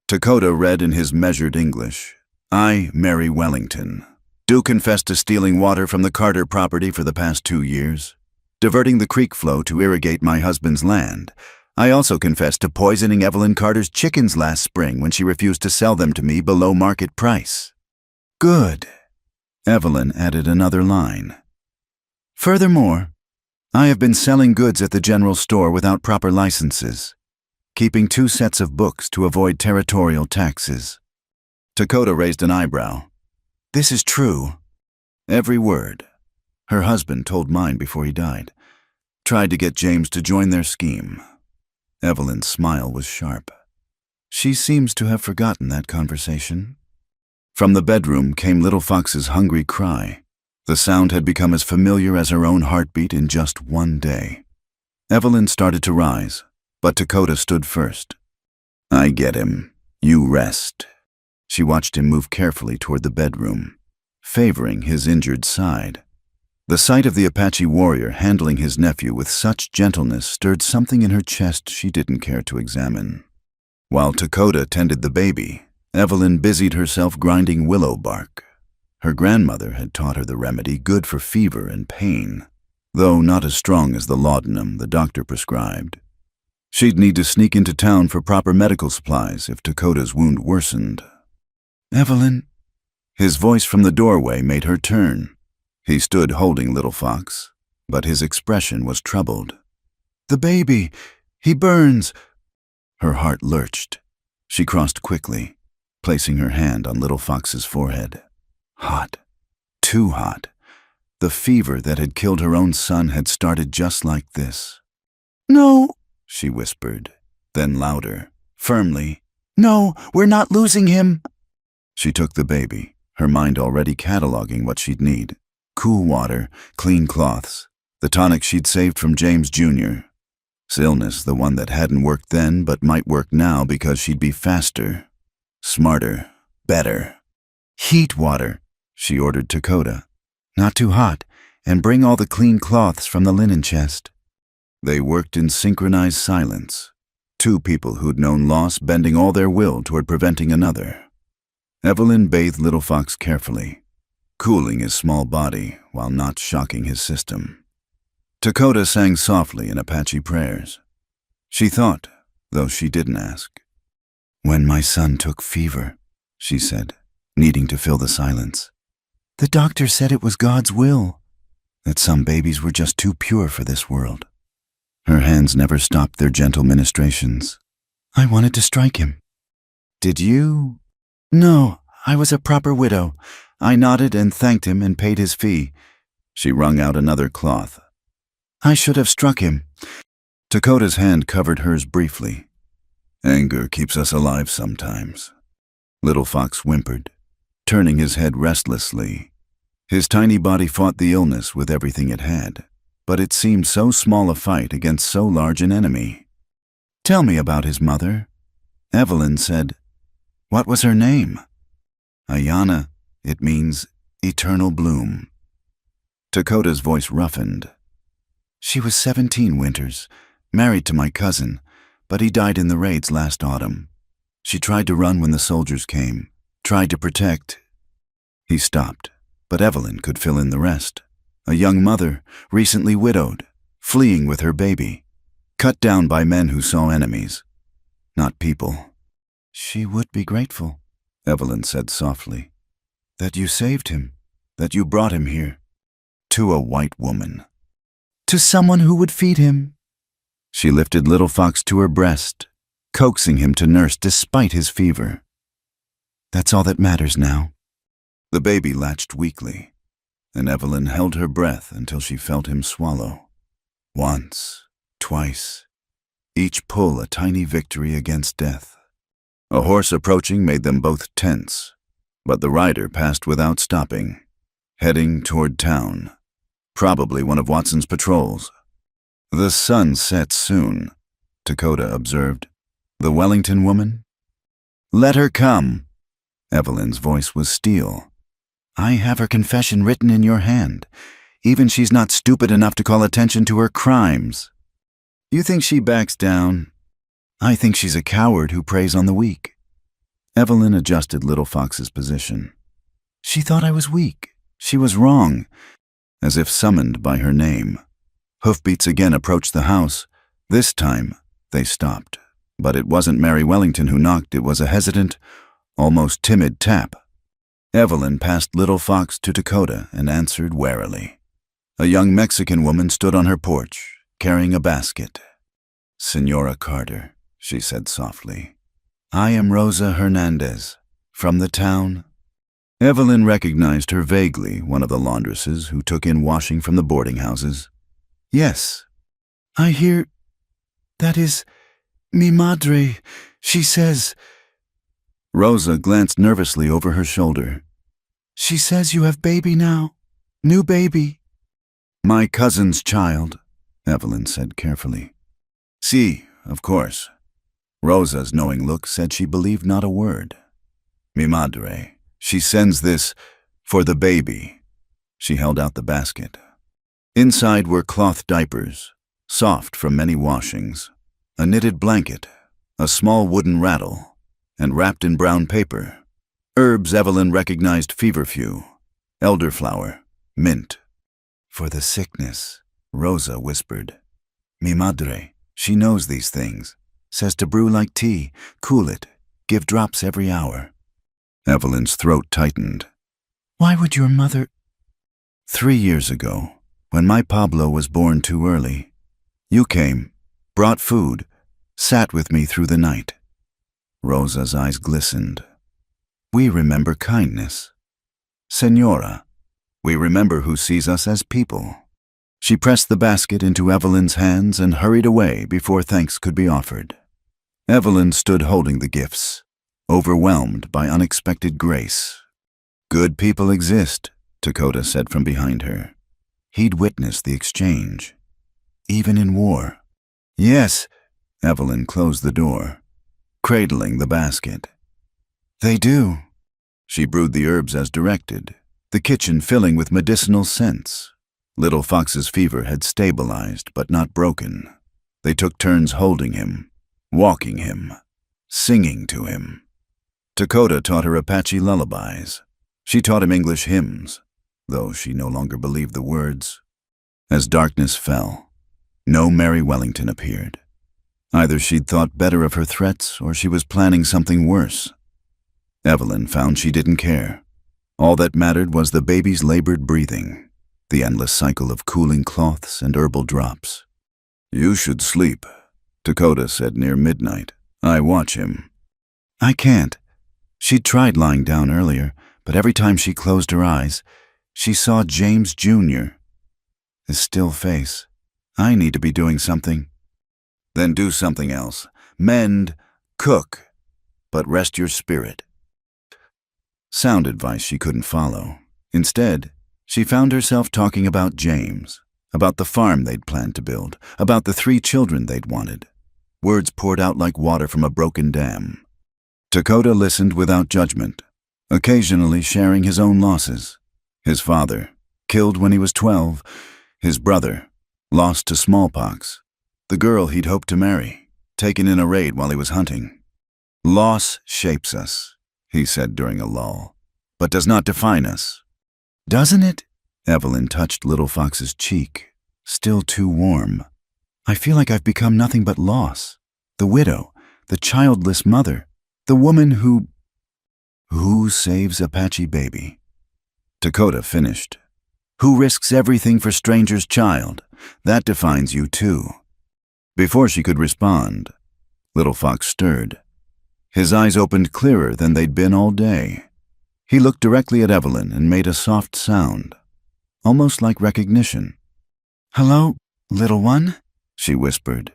Dakota read in his measured English, I, Mary Wellington, do confess to stealing water from the Carter property for the past 2 years, diverting the creek flow to irrigate my husband's land. I also confess to poisoning Evelyn Carter's chickens last spring when she refused to sell them to me below market price. Good. Evelyn added another line. Furthermore, I have been selling goods at the general store without proper licenses, keeping 2 sets of books to avoid territorial taxes. Dakota raised an eyebrow. This is true. Every word. Her husband told mine before he died. Tried to get James to join their scheme. Evelyn's smile was sharp. She seems to have forgotten that conversation. From the bedroom came Little Fox's hungry cry. The sound had become as familiar as her own heartbeat in just 1 day. Evelyn started to rise, but Dakota stood first. I get him. You rest. She watched him move carefully toward the bedroom, favoring his injured side. The sight of the Apache warrior handling his nephew with such gentleness stirred something in her chest she didn't care to examine. While Dakota tended the baby, Evelyn busied herself grinding willow bark. Her grandmother had taught her the remedy good for fever and pain, though not as strong as the laudanum the doctor prescribed. She'd need to sneak into town for proper medical supplies if Dakota's wound worsened. Evelyn? His voice from the doorway made her turn. He stood holding Little Fox, but his expression was troubled. The baby! He burns! Her heart lurched. She crossed quickly, placing her hand on Little Fox's forehead. Hot. Too hot.
The fever that had killed her own son had started just like this.
No,
She whispered, then louder, firmly.
no, we're not losing him.
She took the baby, her mind already cataloging what she'd need. Cool water, clean cloths, the tonic she'd saved from James Jr. Illness, the one that hadn't worked then but might work now because she'd be faster, smarter, better.
Heat water,
She ordered Dakota.
not too hot, and bring all the clean cloths from the linen chest.
They worked in synchronized silence, two people who'd known loss bending all their will toward preventing another. Evelyn bathed Little Fox carefully, cooling his small body while not shocking his system. Dakota sang softly in Apache prayers. She thought, though she didn't ask.
When my son took fever,
She said, needing to fill the silence.
the doctor said it was God's will, that some babies were just too pure for this world.
Her hands never stopped their gentle ministrations.
I wanted to strike him.
Did you?
No, I was a proper widow. I nodded and thanked him and paid his fee.
She wrung out another cloth.
I should have struck him.
Dakota's hand covered hers briefly. Anger keeps us alive sometimes. Little Fox whimpered, turning his head restlessly. His tiny body fought the illness with everything it had, but it seemed so small a fight against so large an enemy.
Tell me about his mother.
Evelyn said.
What was her name?
Ayana. It means eternal bloom. Dakota's voice roughened.
She was 17 winters, married to my cousin, but he died in the raids last autumn.
She tried to run when the soldiers came, tried to protect. He stopped, but Evelyn could fill in the rest. A young mother, recently widowed, fleeing with her baby, cut down by men who saw enemies, not people.
She would be grateful,
Evelyn said softly.
that you saved him,
That you brought him here, to a white woman.
to someone who would feed him.
She lifted Little Fox to her breast, coaxing him to nurse despite his fever.
That's all that matters now.
The baby latched weakly, and Evelyn held her breath until she felt him swallow. Once, twice, each pull a tiny victory against death. A horse approaching made them both tense, but the rider passed without stopping, heading toward town, probably one of Watson's patrols. The sun sets soon, Dakota observed. The Wellington woman?
Let her come.
Evelyn's voice was steel.
I have her confession written in your hand. Even she's not stupid enough to call attention to her crimes.
You think she backs down?
I think she's a coward who preys on the weak.
Evelyn adjusted Little Fox's position.
She thought I was weak.
She was wrong, as if summoned by her name. Hoofbeats again approached the house. This time, they stopped. But it wasn't Mary Wellington who knocked. It was a hesitant, almost timid tap. Evelyn passed Little Fox to Dakota and answered warily. A young Mexican woman stood on her porch, carrying a basket. Senora Carter, she said softly. I am Rosa Hernandez, from the town. Evelyn recognized her vaguely, one of the laundresses who took in washing from the boarding houses. Yes.
I hear... That is... Mi madre, she says...
Rosa glanced nervously over her shoulder.
She says you have baby now. New baby.
My cousin's child, Evelyn said carefully. Si, of course. Rosa's knowing look said she believed not a word. Mi madre, she sends this for the baby. She held out the basket. Inside were cloth diapers, soft from many washings, a knitted blanket, a small wooden rattle, and wrapped in brown paper, herbs Evelyn recognized feverfew, elderflower, mint. For the sickness, Rosa whispered. Mi madre, she knows these things, says to brew like tea, cool it, give drops every hour. Evelyn's throat tightened.
Why would your mother...
3 years ago, when my Pablo was born too early, you came, brought food, sat with me through the night. Rosa's eyes glistened. We remember kindness. Senora, We remember who sees us as people. She pressed the basket into Evelyn's hands and hurried away before thanks could be offered. Evelyn stood holding the gifts, overwhelmed by unexpected grace. Good people exist, Dakota said from behind her. He'd witnessed the exchange, even in war. Yes, Evelyn closed the door, cradling the basket. They do. She brewed the herbs as directed, the kitchen filling with medicinal scents. Little Fox's fever had stabilized but not broken. They took turns holding him, walking him, singing to him. Dakota taught her Apache lullabies. She taught him English hymns, though she no longer believed the words. As darkness fell, no Mary Wellington appeared. Either she'd thought better of her threats or she was planning something worse. Evelyn found she didn't care. All that mattered was the baby's labored breathing, the endless cycle of cooling cloths and herbal drops. You should sleep, Dakota said near midnight. I watch him. I can't. She'd tried lying down earlier, but every time she closed her eyes, she saw James Jr., his still face. I need to be doing something. Then do something else. Mend, cook, but rest your spirit. Sound advice she couldn't follow. Instead, she found herself talking about James, about the farm they'd planned to build, about the 3 children they'd wanted. Words poured out like water from a broken dam. Dakota listened without judgment, occasionally sharing his own losses. His father, killed when he was 12, his brother, lost to smallpox, the girl he'd hoped to marry, taken in a raid while he was hunting. Loss shapes us, he said during a lull, but does not define us. Doesn't it? Evelyn touched Little Fox's cheek, still too warm. I feel like I've become nothing but loss. The widow, the childless mother, the woman who saves Apache baby? Dakota finished. Who risks everything for stranger's child? That defines you too. Before she could respond, Little Fox stirred. His eyes opened clearer than they'd been all day. He looked directly at Evelyn and made a soft sound, almost like recognition. Hello, little one? She whispered.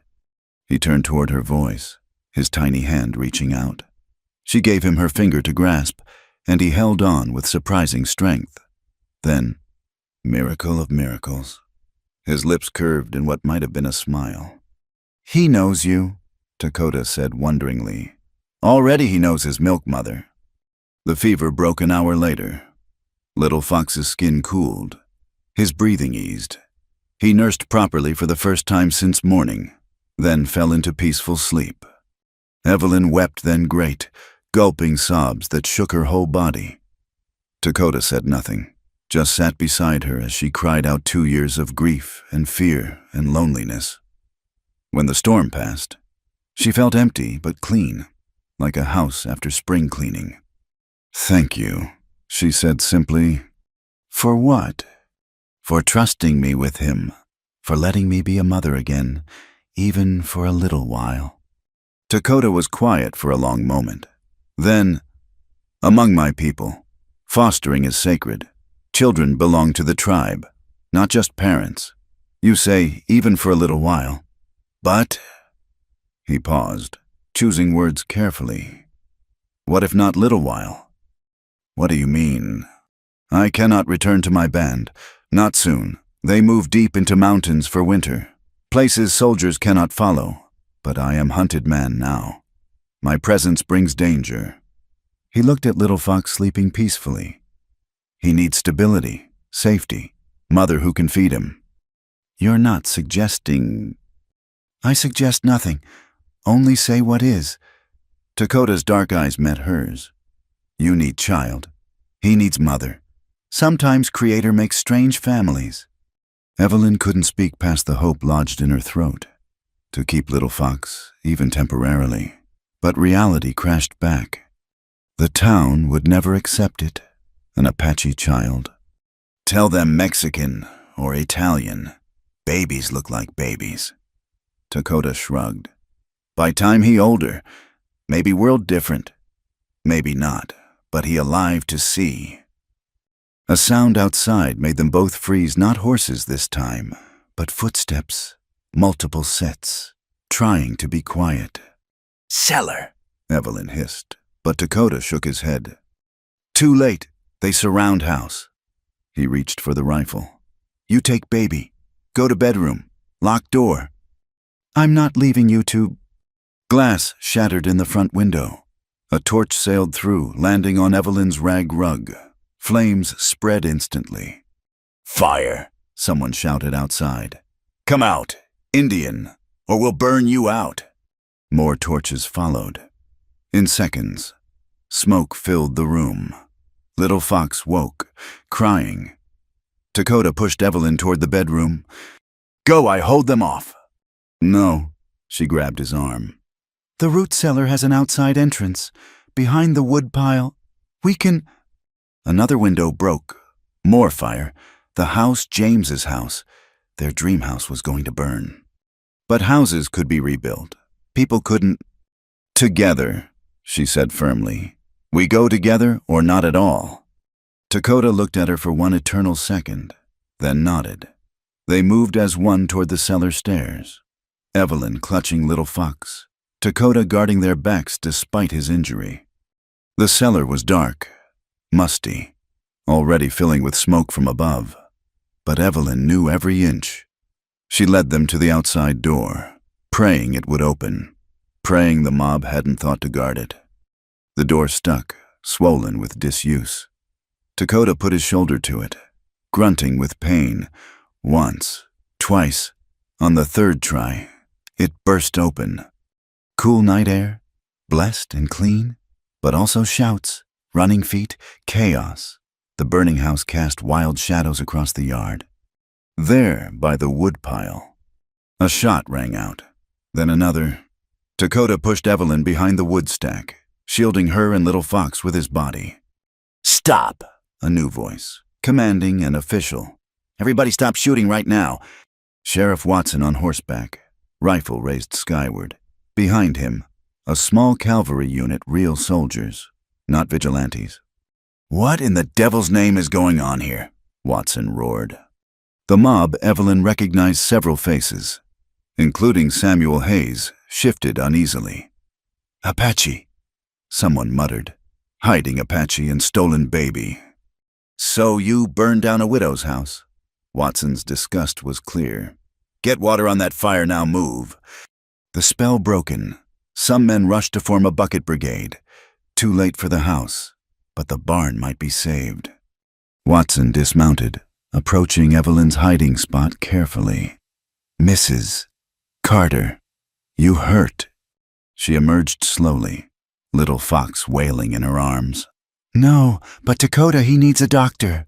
He turned toward her voice, his tiny hand reaching out. She gave him her finger to grasp, and he held on with surprising strength. Then, miracle of miracles. His lips curved in what might have been a smile. He knows you, Dakota said wonderingly. Already he knows his milk mother. The fever broke an hour later. Little Fox's skin cooled. His breathing eased. He nursed properly for the first time since morning, then fell into peaceful sleep. Evelyn wept then great, gulping sobs that shook her whole body. Dakota said nothing, just sat beside her as she cried out 2 years of grief and fear and loneliness. When the storm passed, she felt empty but clean, like a house after spring cleaning. Thank you, she said simply. For what? For trusting me with him, for letting me be a mother again, even for a little while. Dakota was quiet for a long moment. Then, among my people, fostering is sacred. Children belong to the tribe, not just parents. You say, even for a little while. But, he paused, choosing words carefully. What if not little while? What do you mean? I cannot return to my band. Not soon. They move deep into mountains for winter. Places soldiers cannot follow. But I am hunted man now. My presence brings danger. He looked at Little Fox sleeping peacefully. He needs stability, safety, mother who can feed him. You're not suggesting... I suggest nothing. Only say what is. Dakota's dark eyes met hers. You need child. He needs mother. Sometimes Creator makes strange families. Evelyn couldn't speak past the hope lodged in her throat. To keep Little Fox, even temporarily. But reality crashed back. The town would never accept it. An Apache child. Tell them Mexican or Italian. Babies look like babies. Dakota shrugged. By time he older, maybe world different. Maybe not, but he alive to see.
A sound outside made them both freeze, not horses this time, but footsteps, multiple sets, trying to be quiet.
"Cellar,"
Evelyn hissed, but Dakota shook his head. Too late. They surround house. He reached for the rifle. "You take baby. Go to bedroom. Lock door." "I'm not leaving you to—" Glass shattered in the front window. A torch sailed through, landing on Evelyn's rag rug. Flames spread instantly.
"Fire,"
Someone shouted outside. "Come out, Indian, or we'll burn you out." More torches followed. In seconds, smoke filled the room. Little Fox woke, crying. Dakota pushed Evelyn toward the bedroom.
"Go, I hold them off."
"No," she grabbed his arm.
"The root cellar has an outside entrance. Behind the wood pile. We can—"
Another window broke. More fire. The house, James's house. Their dream house was going to burn. But houses could be rebuilt. People couldn't. "Together," she said firmly. "We go together or not at all." Dakota looked at her for one eternal second, then nodded. They moved as one toward the cellar stairs. Evelyn clutching Little Fox. Dakota guarding their backs despite his injury. The cellar was dark, musty, already filling with smoke from above. But Evelyn knew every inch. She led them to the outside door, praying it would open, praying the mob hadn't thought to guard it. The door stuck, swollen with disuse. Dakota put his shoulder to it, grunting with pain. Once, twice. On the third try, it burst open. Cool night air, blessed and clean, but also shouts, running feet, chaos. The burning house cast wild shadows across the yard. There, by the wood pile, a shot rang out, then another. Dakota pushed Evelyn behind the wood stack, shielding her and Little Fox with his body.
"Stop,"
A new voice, commanding and official. "Everybody stop shooting right now." Sheriff Watson on horseback, rifle raised skyward. Behind him, a small cavalry unit, real soldiers, not vigilantes.
"What in the devil's name is going on here?"
Watson roared. The mob, Evelyn recognized several faces, including Samuel Hayes, shifted uneasily.
"Apache,"
Someone muttered. "Hiding Apache and stolen baby."
"So you burned down a widow's house?"
Watson's disgust was clear.
"Get water on that fire now, move."
The spell broken. Some men rushed to form a bucket brigade. Too late for the house, but the barn might be saved. Watson dismounted, approaching Evelyn's hiding spot carefully. "Mrs. Carter, you hurt." She emerged slowly, Little Fox wailing in her arms.
"No, but Dakota, he needs a doctor."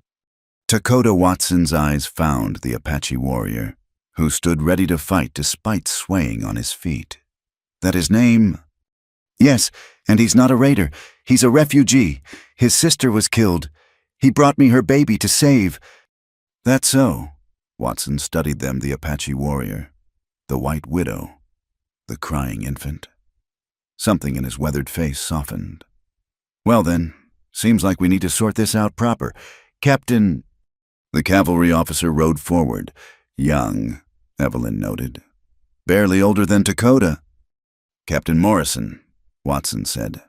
Dakota Watson's eyes found the Apache warrior, who stood ready to fight despite swaying on his feet. "That his name—"
"Yes, and he's not a raider. He's a refugee. His sister was killed. He brought me her baby to save."
"That's so." Watson studied them, the Apache warrior, the white widow, the crying infant. Something in his weathered face softened. "Well then, seems like we need to sort this out proper. Captain—" The cavalry officer rode forward. "Young," Evelyn noted. "Barely older than Dakota." "Captain Morrison," Watson said.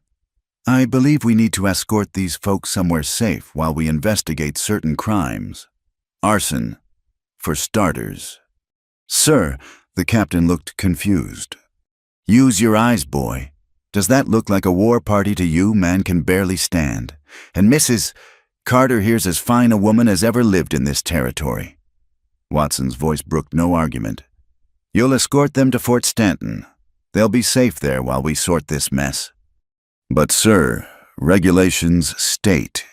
"I believe we need to escort these folks somewhere safe while we investigate certain crimes. Arson, for starters." "Sir," the captain looked confused. "Use your eyes, boy. Does that look like a war party to you man can barely stand? And Mrs. Carter here's as fine a woman as ever lived in this territory." Watson's voice brooked no argument. "You'll escort them to Fort Stanton. They'll be safe there while we sort this mess." "But sir, regulations state."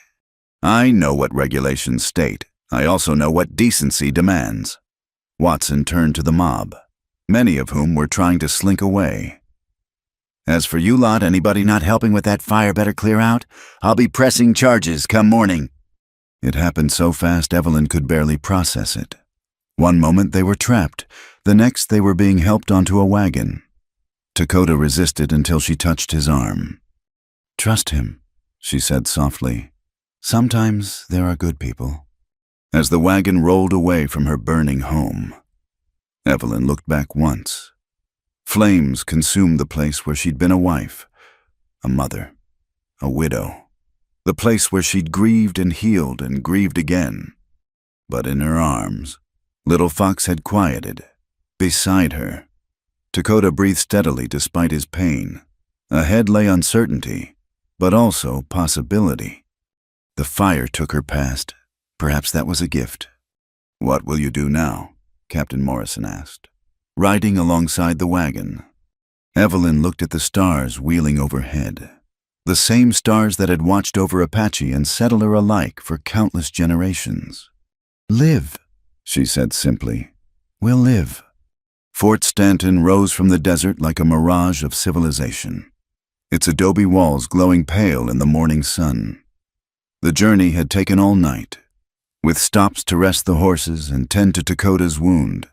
"I know what regulations state. I also know what decency demands." Watson turned to the mob, many of whom were trying to slink away. "As for you lot, anybody not helping with that fire better clear out. I'll be pressing charges come morning." It happened so fast Evelyn could barely process it. One moment they were trapped, the next they were being helped onto a wagon. Dakota resisted until she touched his arm. "Trust him," she said softly. Sometimes there are good people. As the wagon rolled away from her burning home, Evelyn looked back once. Flames consumed the place where she'd been a wife, a mother, a widow. The place where she'd grieved and healed and grieved again. But in her arms, little Fox had quieted. Beside her, Dakota breathed steadily despite his pain. Ahead lay uncertainty, but also possibility. The fire took her past. Perhaps that was a gift. "What will you do now?" Captain Morrison asked, riding alongside the wagon. Evelyn looked at the stars wheeling overhead. The same stars that had watched over Apache and settler alike for countless generations. "Live," she said simply. "We'll live." Fort Stanton rose from the desert like a mirage of civilization, its adobe walls glowing pale in the morning sun. The journey had taken all night, with stops to rest the horses and tend to Dakota's wound.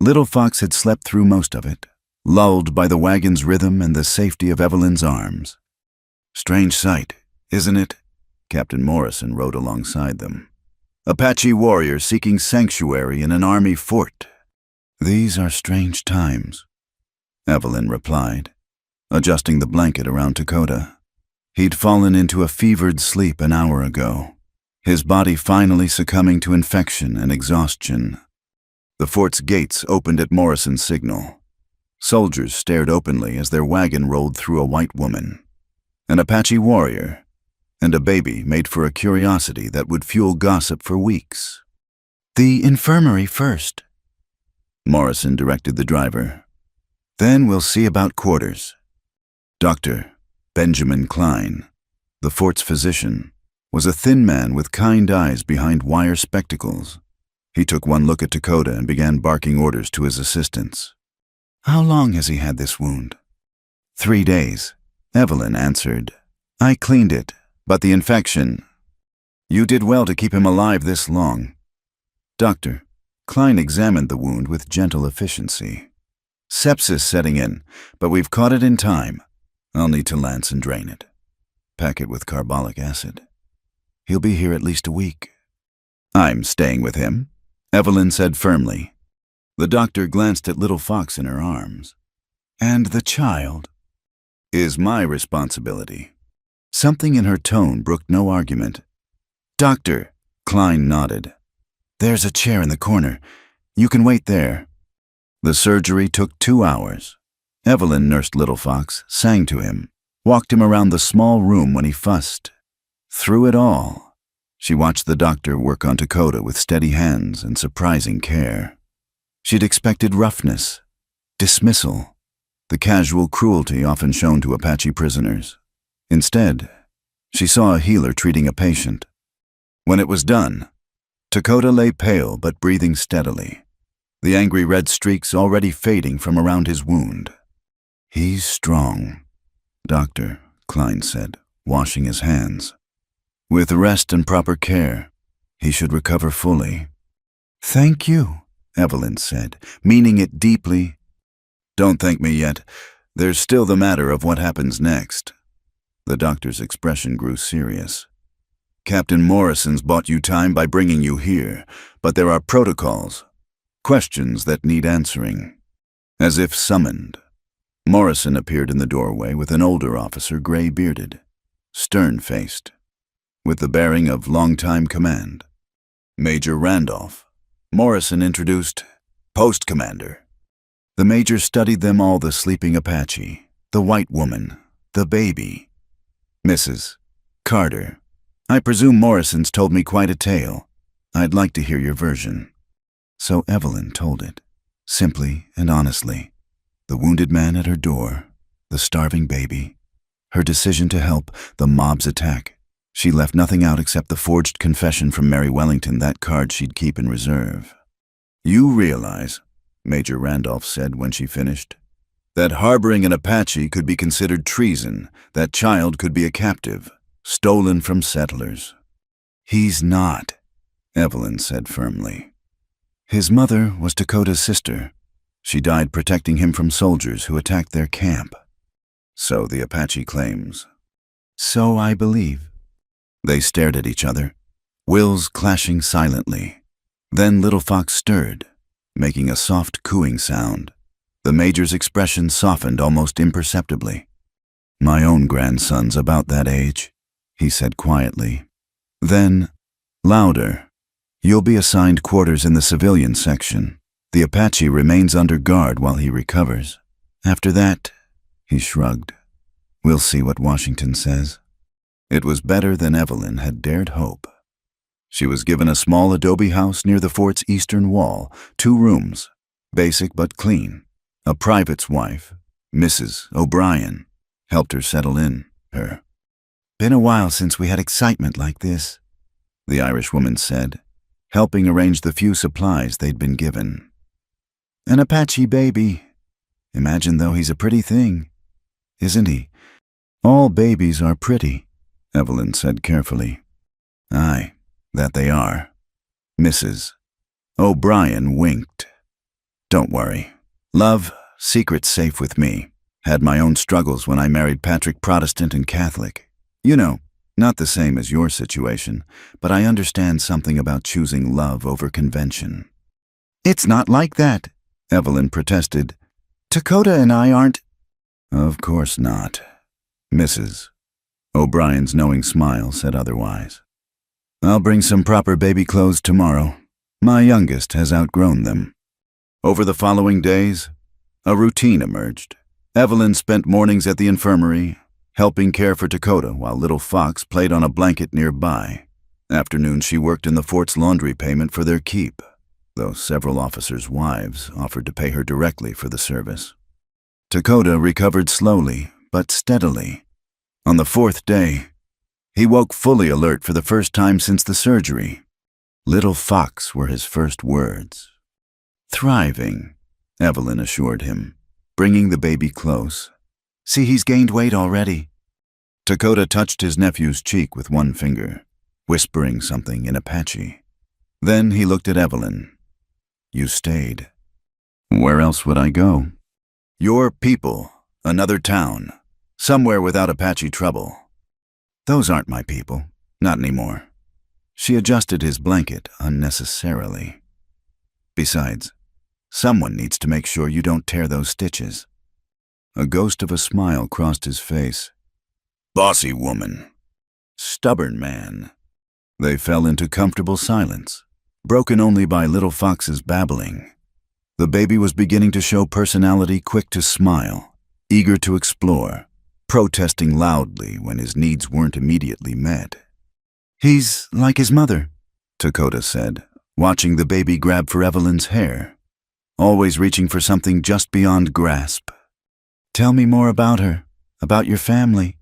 Little Fox had slept through most of it, lulled by the wagon's rhythm and the safety of Evelyn's arms. "Strange sight, isn't it?" Captain Morrison rode alongside them. "Apache warriors seeking sanctuary in an army fort." "These are strange times," Evelyn replied, adjusting the blanket around Dakota. He'd fallen into a fevered sleep an hour ago, his body finally succumbing to infection and exhaustion. The fort's gates opened at Morrison's signal. Soldiers stared openly as their wagon rolled through a white woman, an Apache warrior, and a baby made for a curiosity that would fuel gossip for weeks. "The infirmary first," Morrison directed the driver. "Then we'll see about quarters." Dr. Benjamin Klein, the fort's physician, was a thin man with kind eyes behind wire spectacles. He took one look at Dakota and began barking orders to his assistants. "How long has he had this wound?" 3 days, Evelyn answered. "I cleaned it, but the infection—" "You did well to keep him alive this long." Dr. Klein examined the wound with gentle efficiency. "Sepsis setting in, but we've caught it in time. I'll need to lance and drain it. Pack it with carbolic acid. He'll be here at least a week." "I'm staying with him," Evelyn said firmly. The doctor glanced at little Fox in her arms. "And the child?" "Is my responsibility." Something in her tone brooked no argument. "Doctor," Klein nodded. "There's a chair in the corner. You can wait there." The surgery took 2 hours. Evelyn nursed little Fox, sang to him, walked him around the small room when he fussed. Through it all, she watched the doctor work on Dakota with steady hands and surprising care. She'd expected roughness, dismissal, the casual cruelty often shown to Apache prisoners. Instead, she saw a healer treating a patient. When it was done, Dakota lay pale but breathing steadily, the angry red streaks already fading from around his wound. "He's strong," Dr. Klein said, washing his hands. "With rest and proper care, he should recover fully." "Thank you," Evelyn said, meaning it deeply. "Don't thank me yet. There's still the matter of what happens next." The doctor's expression grew serious. "Captain Morrison's bought you time by bringing you here, but there are protocols, questions that need answering." As if summoned, Morrison appeared in the doorway with an older officer, gray-bearded, stern-faced, with the bearing of long-time command. "Major Randolph," Morrison introduced. "Post Commander." The major studied them all, the sleeping Apache, the white woman, the baby. "Mrs. Carter, I presume Morrison's told me quite a tale. I'd like to hear your version." So Evelyn told it, simply and honestly. The wounded man at her door, the starving baby, her decision to help, the mob's attack. She left nothing out except the forged confession from Mary Wellington, that card she'd keep in reserve. "You realize," Major Randolph said when she finished, "that harboring an Apache could be considered treason, that child could be a captive, stolen from settlers." "He's not," Evelyn said firmly. "His mother was Dakota's sister. She died protecting him from soldiers who attacked their camp." "So the Apache claims." "So I believe." They stared at each other, wills clashing silently. Then Little Fox stirred, making a soft cooing sound. The Major's expression softened almost imperceptibly. "My own grandson's about that age," he said quietly. Then, louder, "You'll be assigned quarters in the civilian section. The Apache remains under guard while he recovers. After that," he shrugged, "we'll see what Washington says." It was better than Evelyn had dared hope. She was given a small adobe house near the fort's eastern wall, 2 rooms, basic but clean. A private's wife, Mrs. O'Brien, helped her settle in. "Been a while since we had excitement like this," the Irish woman said, helping arrange the few supplies they'd been given. "An Apache baby. Imagine though he's a pretty thing, isn't he?" "All babies are pretty," Evelyn said carefully. "Aye, that they are." Mrs. O'Brien winked. "Don't worry. Love, secret's safe with me. Had my own struggles when I married Patrick Protestant and Catholic. You know, not the same as your situation, but I understand something about choosing love over convention." "It's not like that," Evelyn protested. "Dakota and I aren't—" "Of course not." Mrs. O'Brien's knowing smile said otherwise. "I'll bring some proper baby clothes tomorrow. My youngest has outgrown them." Over the following days, a routine emerged. Evelyn spent mornings at the infirmary, helping care for Dakota while Little Fox played on a blanket nearby. Afternoons she worked in the fort's laundry payment for their keep, though several officers' wives offered to pay her directly for the service. Dakota recovered slowly, but steadily. On the 4th day, he woke fully alert for the first time since the surgery. Little Fox were his first words. "Thriving," Evelyn assured him, bringing the baby close. "See, he's gained weight already." Dakota touched his nephew's cheek with one finger, whispering something in Apache. Then he looked at Evelyn. "You stayed." "Where else would I go?" "Your people, another town, somewhere without Apache trouble." "Those aren't my people, not anymore." She adjusted his blanket unnecessarily. "Besides, someone needs to make sure you don't tear those stitches." A ghost of a smile crossed his face. "Bossy woman." "Stubborn man." They fell into comfortable silence, broken only by Little Fox's babbling. The baby was beginning to show personality, quick to smile, eager to explore, protesting loudly when his needs weren't immediately met. "He's like his mother," Dakota said, watching the baby grab for Evelyn's hair, always reaching for something just beyond grasp. "Tell me more about her, about your family."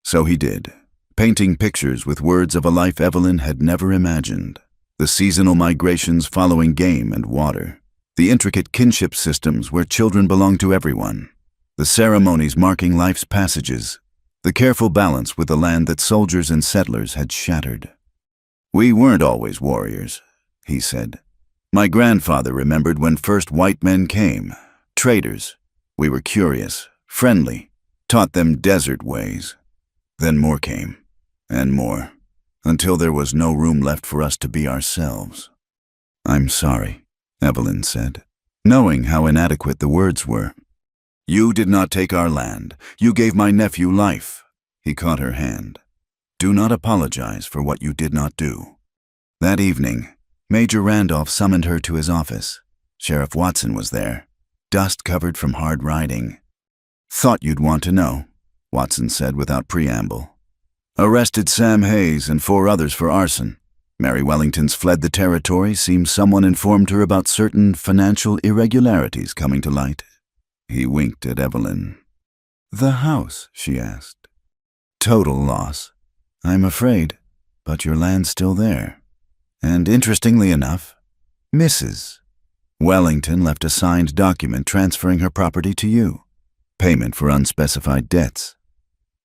So he did, painting pictures with words of a life Evelyn had never imagined. The seasonal migrations following game and water, the intricate kinship systems where children belong to everyone, the ceremonies marking life's passages, the careful balance with the land that soldiers and settlers had shattered. "We weren't always warriors," he said. "My grandfather remembered when first white men came, traders. We were curious, friendly, taught them desert ways. Then more came, and more, until there was no room left for us to be ourselves." "I'm sorry," Evelyn said, knowing how inadequate the words were. "You did not take our land. You gave my nephew life." He caught her hand. "Do not apologize for what you did not do." That evening, Major Randolph summoned her to his office. Sheriff Watson was there, dust covered from hard riding. "Thought you'd want to know," Watson said without preamble. "Arrested Sam Hayes and 4 others for arson. Mary Wellington's fled the territory. Seems someone informed her about certain financial irregularities coming to light." He winked at Evelyn. "The house?" she asked. "Total loss. I'm afraid, but your land's still there. And interestingly enough, Mrs. Wellington left a signed document transferring her property to you. Payment for unspecified debts."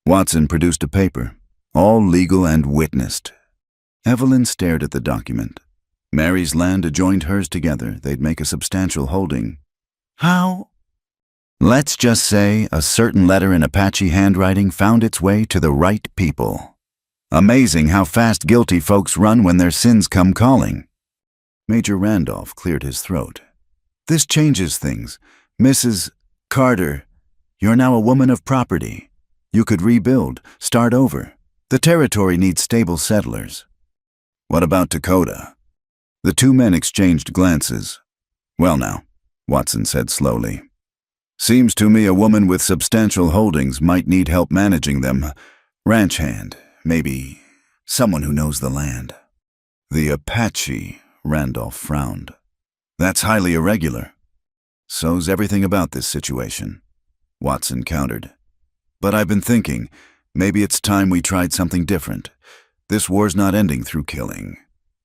Watson produced a paper, all legal and witnessed. Evelyn stared at the document. Mary's land adjoined hers together. They'd make a substantial holding. "How?" "Let's just say a certain letter in Apache handwriting found its way to the right people."
Amazing how fast guilty folks run when their sins come calling. Major Randolph cleared his throat. This changes things. Mrs. Carter, you're now a woman of property. You could rebuild, start over. The territory needs stable settlers. What about Dakota? The two men exchanged glances. Well now, Watson said slowly. Seems to me a woman with substantial holdings might need help managing them. Ranch hand, maybe someone who knows the land. The Apache, Randolph frowned. That's highly irregular. So's everything about this situation, Watson countered. But I've been thinking, maybe it's time we tried something different. This war's not ending through killing.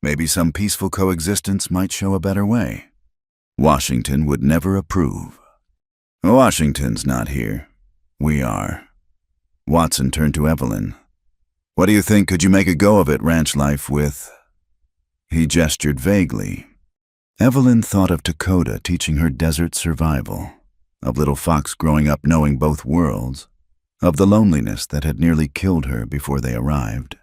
Maybe some peaceful coexistence might show a better way. Washington would never approve. Washington's not here. We are. Watson turned to Evelyn. What do you think? Could you make a go of it, ranch life, with... He gestured vaguely. Evelyn thought of Dakota teaching her desert survival, of Little Fox growing up knowing both worlds, of the loneliness that had nearly killed her before they arrived.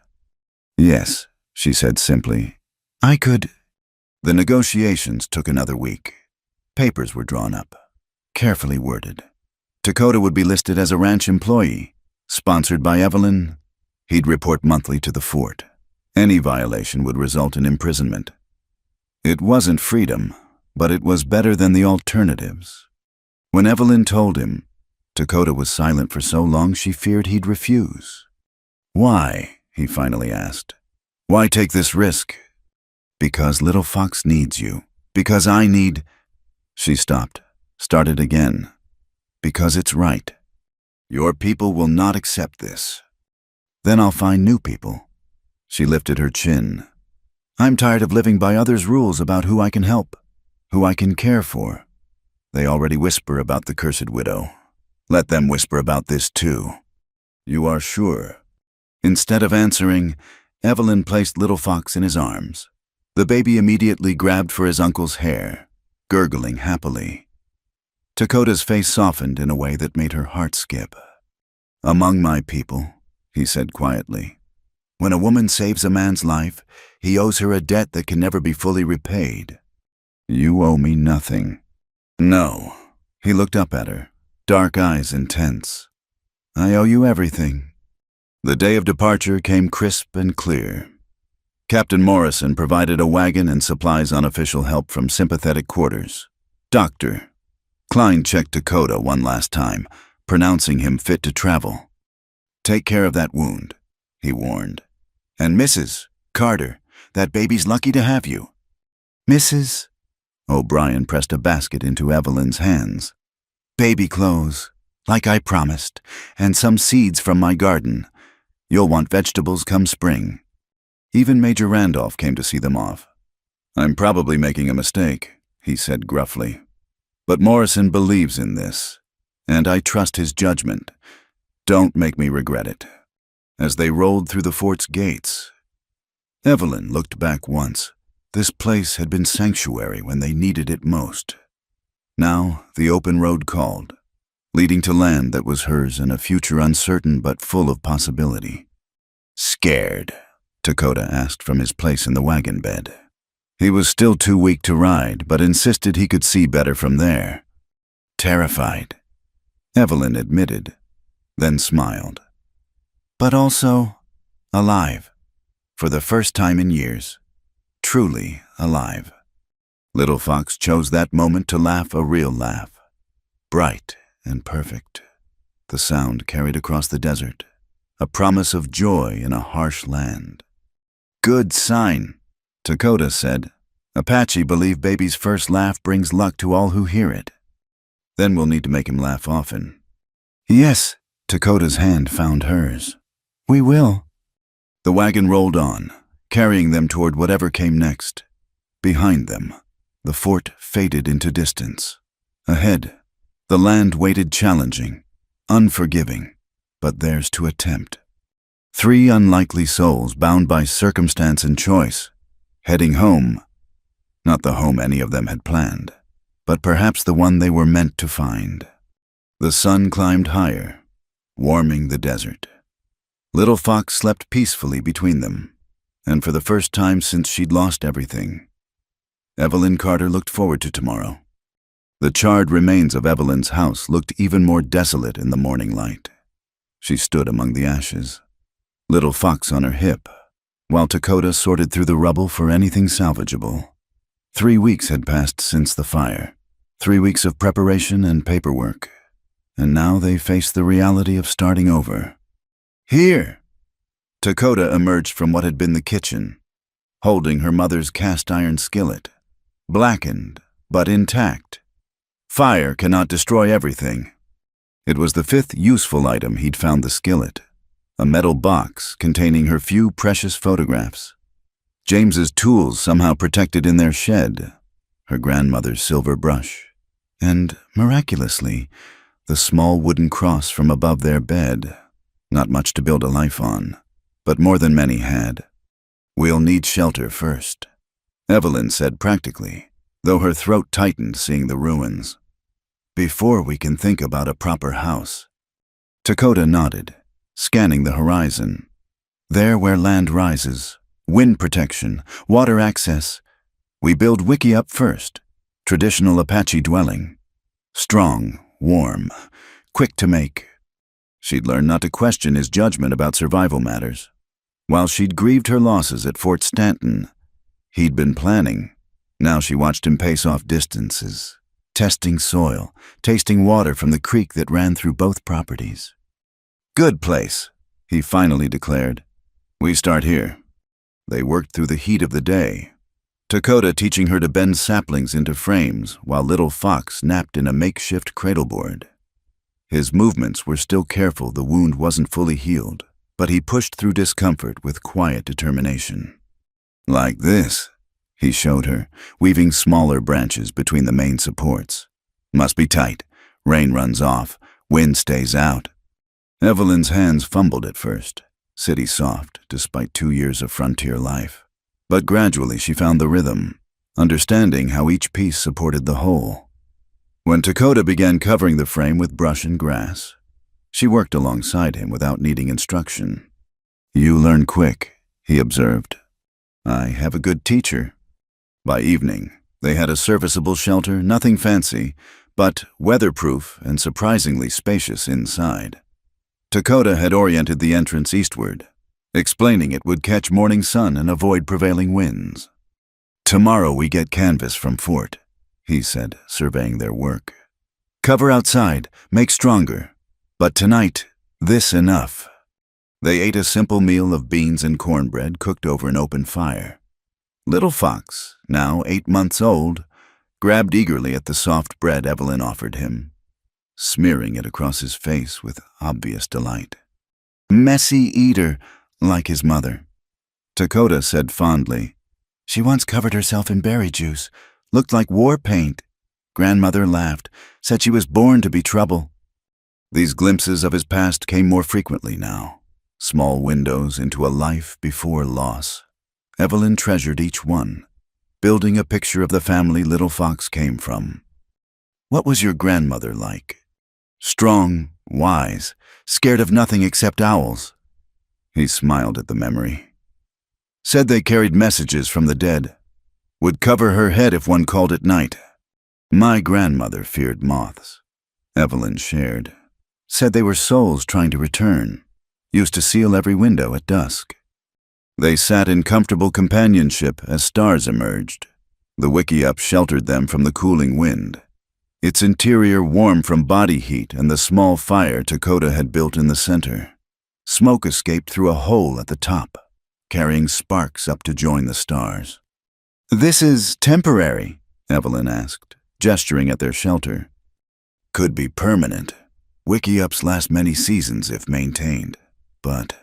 Yes, she said simply. I could... The negotiations took another week. Papers were drawn up, carefully worded. Dakota would be listed as a ranch employee, sponsored by Evelyn. He'd report monthly to the fort. Any violation would result in imprisonment. It wasn't freedom, but it was better than the alternatives. When Evelyn told him, Dakota was silent for so long she feared he'd refuse. Why? He finally asked. Why take this risk? Because Little Fox needs you. Because I need... She stopped, started again. Because it's right. Your people will not accept this. Then I'll find new people. She lifted her chin. I'm tired of living by others' rules about who I can help, who I can care for. They already whisper about the cursed widow. Let them whisper about this too. You are sure? Instead of answering, Evelyn placed Little Fox in his arms. The baby immediately grabbed for his uncle's hair, gurgling happily. Dakota's face softened in a way that made her heart skip. Among my people, he said quietly, when a woman saves a man's life, he owes her a debt that can never be fully repaid. You owe me nothing. No. He looked up at her, dark eyes intense. I owe you everything. The day of departure came crisp and clear. Captain Morrison provided a wagon and supplies unofficial help from sympathetic quarters. Doctor. Klein checked Dakota one last time, pronouncing him fit to travel. Take care of that wound, he warned. And Mrs. Carter, that baby's lucky to have you. Mrs. O'Brien pressed a basket into Evelyn's hands. Baby clothes, like I promised, and some seeds from my garden. You'll want vegetables come spring. Even Major Randolph came to see them off. I'm probably making a mistake, he said gruffly. But Morrison believes in this, and I trust his judgment. Don't make me regret it. As they rolled through the fort's gates, Evelyn looked back once. This place had been sanctuary when they needed it most. Now the open road called, leading to land that was hers and a future uncertain but full of possibility. Scared? Dakota asked from his place in the wagon bed. He was still too weak to ride, but insisted he could see better from there. Terrified, Evelyn admitted, then smiled. But also alive, for the first time in years, truly alive. Little Fox chose that moment to laugh a real laugh, bright and perfect. The sound carried across the desert, a promise of joy in a harsh land. Good sign, Dakota said. Apache believe baby's first laugh brings luck to all who hear it. Then we'll need to make him laugh often. Yes, Dakota's hand found hers. We will. The wagon rolled on, carrying them toward whatever came next. Behind them, the fort faded into distance. Ahead, the land waited challenging, unforgiving, but theirs to attempt. 3 unlikely souls bound by circumstance and choice, heading home, not the home any of them had planned, but perhaps the one they were meant to find. The sun climbed higher, warming the desert. Little Fox slept peacefully between them, and for the first time since she'd lost everything, Evelyn Carter looked forward to tomorrow. The charred remains of Evelyn's house looked even more desolate in the morning light. She stood among the ashes, Little Fox on her hip, while Dakota sorted through the rubble for anything salvageable. 3 weeks had passed since the fire, 3 weeks of preparation and paperwork, and now they faced the reality of starting over. Here! Dakota emerged from what had been the kitchen, holding her mother's cast-iron skillet, blackened but intact. Fire cannot destroy everything. It was the 5th useful item he'd found the skillet, a metal box containing her few precious photographs. James's tools somehow protected in their shed, her grandmother's silver brush, and, miraculously, the small wooden cross from above their bed. Not much to build a life on, but more than many had. We'll need shelter first, Evelyn said practically, though her throat tightened seeing the ruins. Before we can think about a proper house. Dakota nodded, scanning the horizon. There where land rises, wind protection, water access. We build Wiki up first, traditional Apache dwelling. Strong, warm, quick to make. She'd learned not to question his judgment about survival matters. While she'd grieved her losses at Fort Stanton, he'd been planning. Now she watched him pace off distances, testing soil, tasting water from the creek that ran through both properties. Good place, he finally declared. We start here. They worked through the heat of the day, Dakota teaching her to bend saplings into frames while Little Fox napped in a makeshift cradleboard. His movements were still careful, the wound wasn't fully healed, but he pushed through discomfort with quiet determination. Like this, he showed her, weaving smaller branches between the main supports. Must be tight. Rain runs off, wind stays out. Evelyn's hands fumbled at first, city soft despite 2 years of frontier life. But gradually she found the rhythm, understanding how each piece supported the whole. When Dakota began covering the frame with brush and grass, she worked alongside him without needing instruction. You learn quick, he observed. I have a good teacher. By evening, they had a serviceable shelter, nothing fancy, but weatherproof and surprisingly spacious inside. Dakota had oriented the entrance eastward, explaining it would catch morning sun and avoid prevailing winds. Tomorrow we get canvas from Fort, he said, surveying their work. Cover outside, make stronger. But tonight, this enough. They ate a simple meal of beans and cornbread cooked over an open fire. Little Fox, now 8 months old, grabbed eagerly at the soft bread Evelyn offered him, smearing it across his face with obvious delight. Messy eater, like his mother. Dakota said fondly, she once covered herself in berry juice, looked like war paint. Grandmother laughed, said she was born to be trouble. These glimpses of his past came more frequently now, small windows into a life before loss. Evelyn treasured each one, building a picture of the family Little Fox came from. What was your grandmother like? Strong, wise, scared of nothing except owls. He smiled at the memory. Said they carried messages from the dead. Would cover her head if one called at night. My grandmother feared moths. Evelyn shared. Said they were souls trying to return. Used to seal every window at dusk. They sat in comfortable companionship as stars emerged. The wickiup sheltered them from the cooling wind, its interior warm from body heat and the small fire Dakota had built in the center. Smoke escaped through a hole at the top, carrying sparks up to join the stars. This is temporary, Evelyn asked, gesturing at their shelter. Could be permanent. Wickiups last many seasons if maintained, but...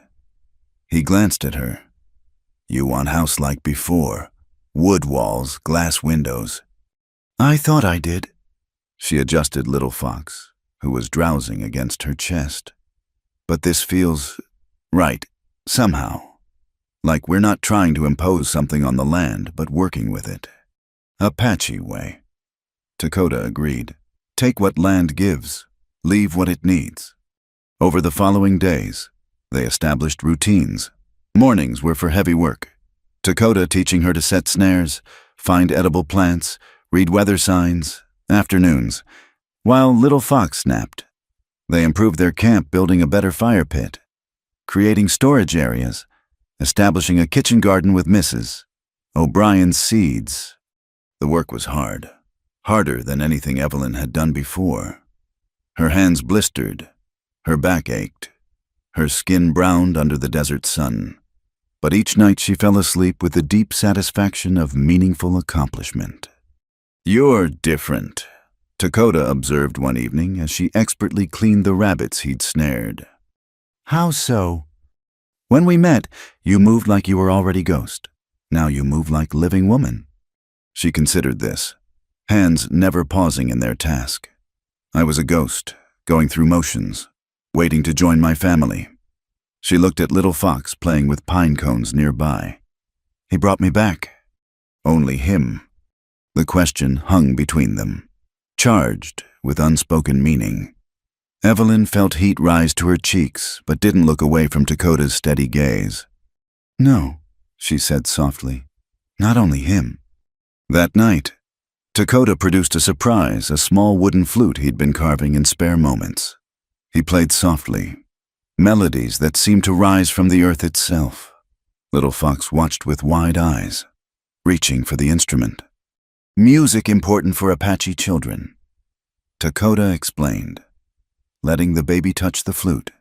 He glanced at her. You want house like before. Wood walls, glass windows. I thought I did. She adjusted Little Fox, who was drowsing against her chest. But this feels right, somehow. Like we're not trying to impose something on the land, but working with it. Apache way. Dakota agreed. Take what land gives, leave what it needs. Over the following days, They established routines. Mornings were for heavy work. Dakota teaching her to set snares, find edible plants, read weather signs. Afternoons, while Little Fox napped. They improved their camp, building a better fire pit, creating storage areas, establishing a kitchen garden with Mrs. O'Brien's seeds. The work was hard, harder than anything Evelyn had done before. Her hands blistered, her back ached, her skin browned under the desert sun. But each night she fell asleep with the deep satisfaction of meaningful accomplishment. "You're different," Dakota observed one evening as she expertly cleaned the rabbits he'd snared. "How so?" "When we met, you moved like you were already ghost. Now you move like living woman." She considered this, hands never pausing in their task. "I was a ghost, going through motions, waiting to join my family." She looked at Little Fox playing with pine cones nearby. "He brought me back." Only him. The question hung between them, charged with unspoken meaning. Evelyn felt heat rise to her cheeks, but didn't look away from Dakota's steady gaze. "No," she said softly, "not only him." That night, Dakota produced a surprise, a small wooden flute he'd been carving in spare moments. He played softly, melodies that seemed to rise from the earth itself. Little Fox watched with wide eyes, reaching for the instrument. "Music important for Apache children," Dakota explained, letting the baby touch the flute.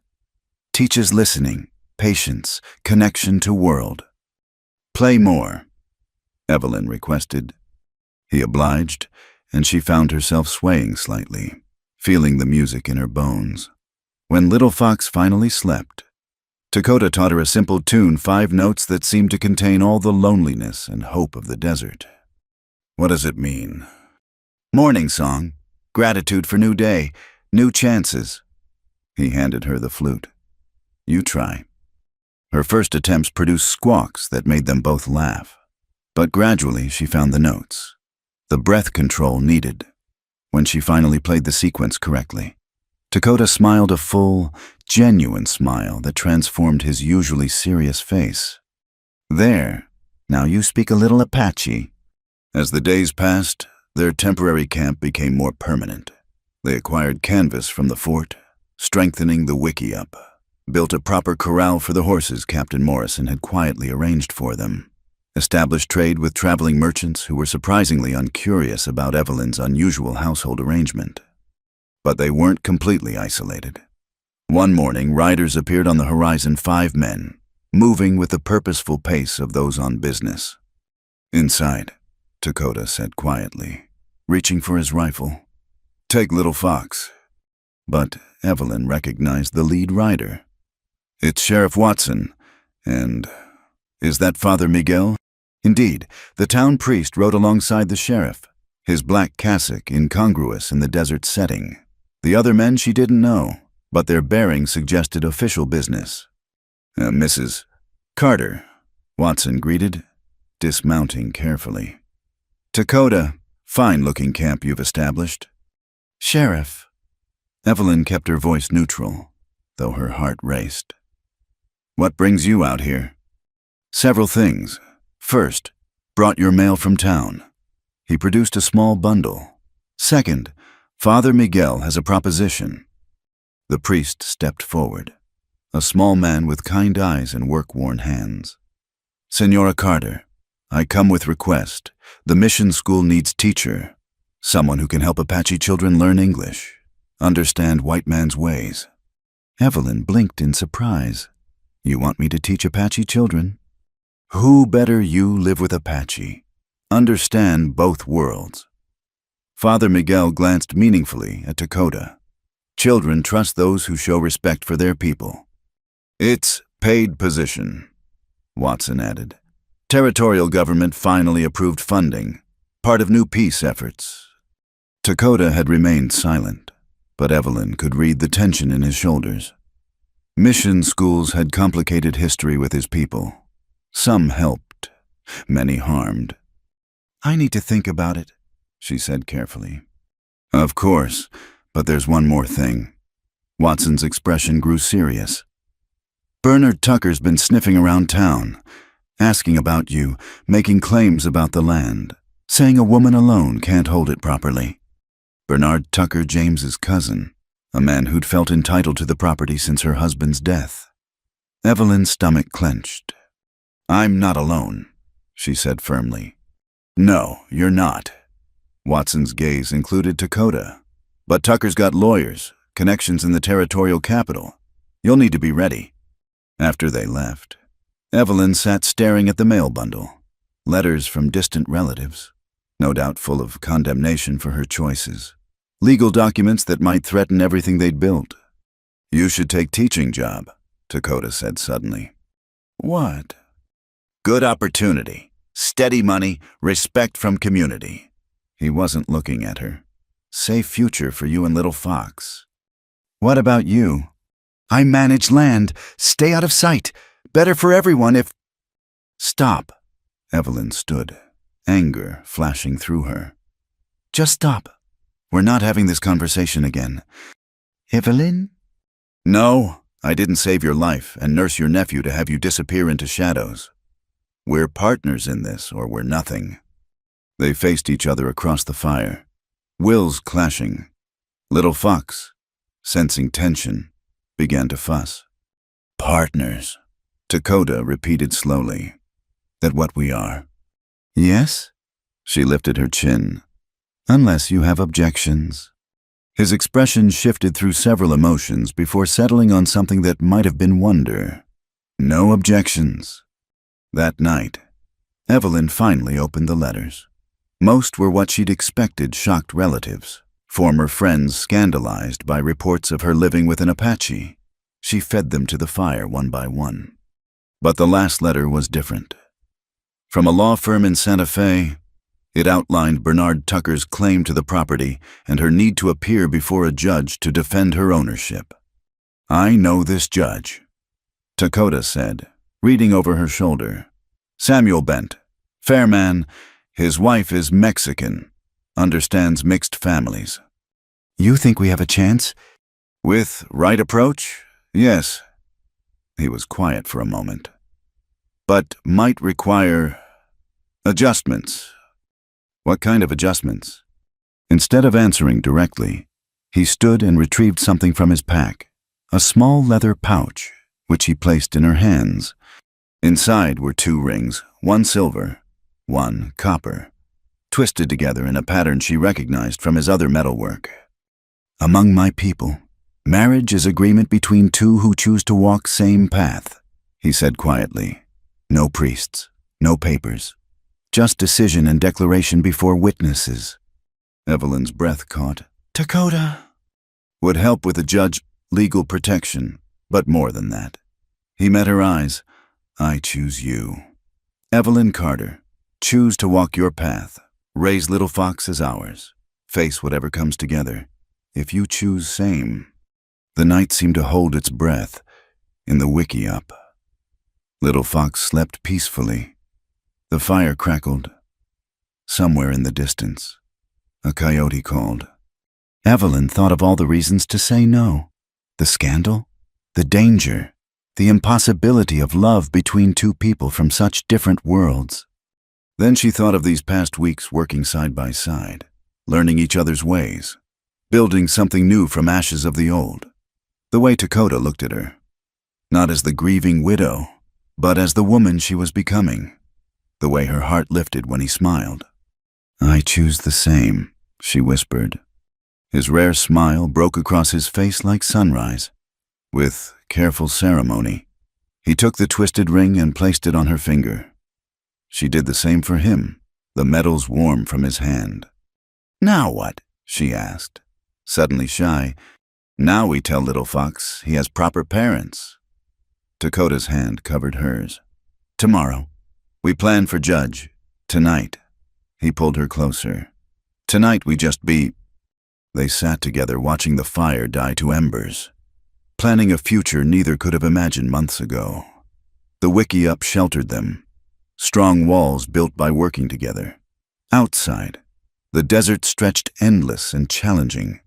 "Teaches listening, patience, connection to world." "Play more," Evelyn requested. He obliged, and she found herself swaying slightly, feeling the music in her bones. When Little Fox finally slept, Dakota taught her a simple tune, 5 notes that seemed to contain all the loneliness and hope of the desert. "What does it mean?" "Morning song, gratitude for new day, new chances." He handed her the flute. "You try." Her first attempts produced squawks that made them both laugh. But gradually she found the notes, the breath control needed. When she finally played the sequence correctly, Dakota smiled a full, genuine smile that transformed his usually serious face. "There, now you speak a little Apache." As the days passed, their temporary camp became more permanent. They acquired canvas from the fort, strengthening the wickiup, built a proper corral for the horses Captain Morrison had quietly arranged for them, established trade with traveling merchants who were surprisingly uncurious about Evelyn's unusual household arrangement. But they weren't completely isolated. One morning, riders appeared on the horizon, 5 men, moving with the purposeful pace of those on business. "Inside," Dakota said quietly, reaching for his rifle. "Take Little Fox." But Evelyn recognized the lead rider. "It's Sheriff Watson, and is that Father Miguel?" Indeed, the town priest rode alongside the sheriff, his black cassock incongruous in the desert setting. The other men she didn't know, but their bearing suggested official business. "Mrs. Carter," Watson greeted, dismounting carefully. "Dakota, fine-looking camp you've established." "Sheriff." Evelyn kept her voice neutral, though her heart raced. "What brings you out here?" "Several things. First, brought your mail from town." He produced a small bundle. "Second, Father Miguel has a proposition." The priest stepped forward, a small man with kind eyes and work-worn hands. "Senora Carter, I come with request. The mission school needs teacher, someone who can help Apache children learn English, understand white man's ways." Evelyn blinked in surprise. "You want me to teach Apache children?" "Who better you live with Apache? Understand both worlds." Father Miguel glanced meaningfully at Dakota. "Children trust those who show respect for their people." "It's paid position," Watson added. "Territorial government finally approved funding, part of new peace efforts." Dakota had remained silent, but Evelyn could read the tension in his shoulders. Mission schools had complicated history with his people. Some helped, many harmed. "I need to think about it," she said carefully. "Of course, but there's one more thing." Watson's expression grew serious. Bernard Tucker's been sniffing around town, asking about you, making claims about the land, saying a woman alone can't hold it properly. Bernard Tucker, James's cousin, a man who'd felt entitled to the property since her husband's death. Evelyn's stomach clenched. "I'm not alone," she said firmly. "No, you're not." Watson's gaze included Dakota. "But Tucker's got lawyers, connections in the territorial capital. You'll need to be ready." After they left, Evelyn sat staring at the mail bundle. Letters from distant relatives, no doubt full of condemnation for her choices. Legal documents that might threaten everything they'd built. "You should take teaching job," Dakota said suddenly. "What?" "Good opportunity. Steady money, respect from community." He wasn't looking at her. "Safe future for you and little Fox." "What about you?" "I manage land. Stay out of sight. Better for everyone if—" "Stop." Evelyn stood, anger flashing through her. "Just stop. We're not having this conversation again." "Evelyn?" "No, I didn't save your life and nurse your nephew to have you disappear into shadows. We're partners in this, or we're nothing." They faced each other across the fire, wills clashing. Little Fox, sensing tension, began to fuss. "Partners," Dakota repeated slowly. "That what we are?" "Yes?" She lifted her chin. "Unless you have objections." His expression shifted through several emotions before settling on something that might have been wonder. No objections. That night, Evelyn finally opened the letters. Most were what she'd expected: shocked relatives, former friends scandalized by reports of her living with an Apache. She fed them to the fire one by one. But the last letter was different. From a law firm in Santa Fe, it outlined Bernard Tucker's claim to the property and her need to appear before a judge to defend her ownership. "I know this judge," Dakota said, reading over her shoulder. "Samuel Bent, fair man. His wife is Mexican, understands mixed families." "You think we have a chance?" "With right approach, yes." He was quiet for a moment. "But might require adjustments." "What kind of adjustments?" Instead of answering directly, he stood and retrieved something from his pack, a small leather pouch, which he placed in her hands. Inside were 2 rings, one silver, one copper, twisted together in a pattern she recognized from his other metalwork. "Among my people, marriage is agreement between 2 who choose to walk same path," he said quietly. "No priests, no papers, just decision and declaration before witnesses." Evelyn's breath caught. "Dakota!" "Would help with the judge legal protection, but more than that." He met her eyes. "I choose you. Evelyn Carter, choose to walk your path, raise little Fox as ours, face whatever comes together. If you choose same." The night seemed to hold its breath in the wiki up. Little Fox slept peacefully. The fire crackled. Somewhere in the distance, a coyote called. Evelyn thought of all the reasons to say no. The scandal, the danger, the impossibility of love between 2 people from such different worlds. Then she thought of these past weeks working side by side, learning each other's ways, building something new from ashes of the old. The way Dakota looked at her, not as the grieving widow, but as the woman she was becoming. The way her heart lifted when he smiled. "I choose the same," she whispered. His rare smile broke across his face like sunrise. With careful ceremony, he took the twisted ring and placed it on her finger. She did the same for him, the metals warm from his hand. "Now what?" she asked, suddenly shy. "Now we tell little Fox he has proper parents." Dakota's hand covered hers. "Tomorrow. We plan for judge. Tonight." He pulled her closer. "Tonight we just be—" They sat together watching the fire die to embers, planning a future neither could have imagined months ago. The wiki-up sheltered them, strong walls built by working together. Outside, the desert stretched endless and challenging.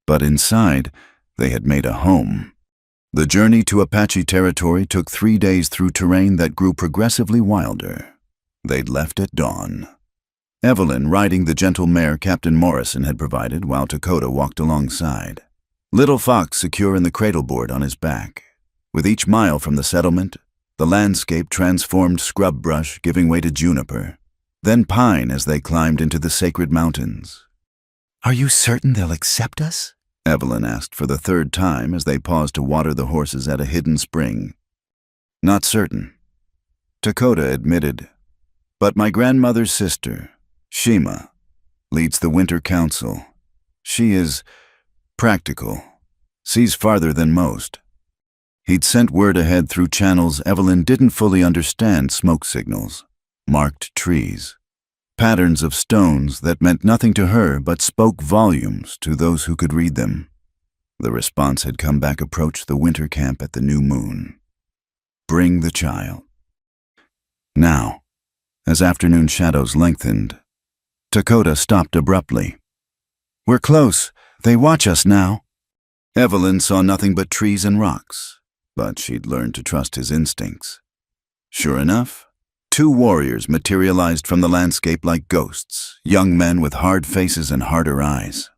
But inside, they had made a home.
The journey to Apache territory took 3 days through terrain that grew progressively wilder. They'd left at dawn. Evelyn riding the gentle mare Captain Morrison had provided while Dakota walked alongside. Little Fox secure in the cradleboard on his back. With each mile from the settlement, the landscape transformed scrub brush giving way to juniper, then pine as they climbed into the sacred mountains.
Are you certain they'll accept us?
Evelyn asked for the 3rd time as they paused to water the horses at a hidden spring. Not certain, Dakota admitted, but my grandmother's sister, Shima, leads the Winter Council. She is practical, sees farther than most. He'd sent word ahead through channels Evelyn didn't fully understand: smoke signals, marked trees, patterns of stones that meant nothing to her but spoke volumes to those who could read them. The response had come back: approach the winter camp at the new moon. Bring the child. Now, as afternoon shadows lengthened, Dakota stopped abruptly. We're close. They watch us now. Evelyn saw nothing but trees and rocks, but she'd learned to trust his instincts. Sure enough, 2 warriors materialized from the landscape like ghosts, young men with hard faces and harder eyes.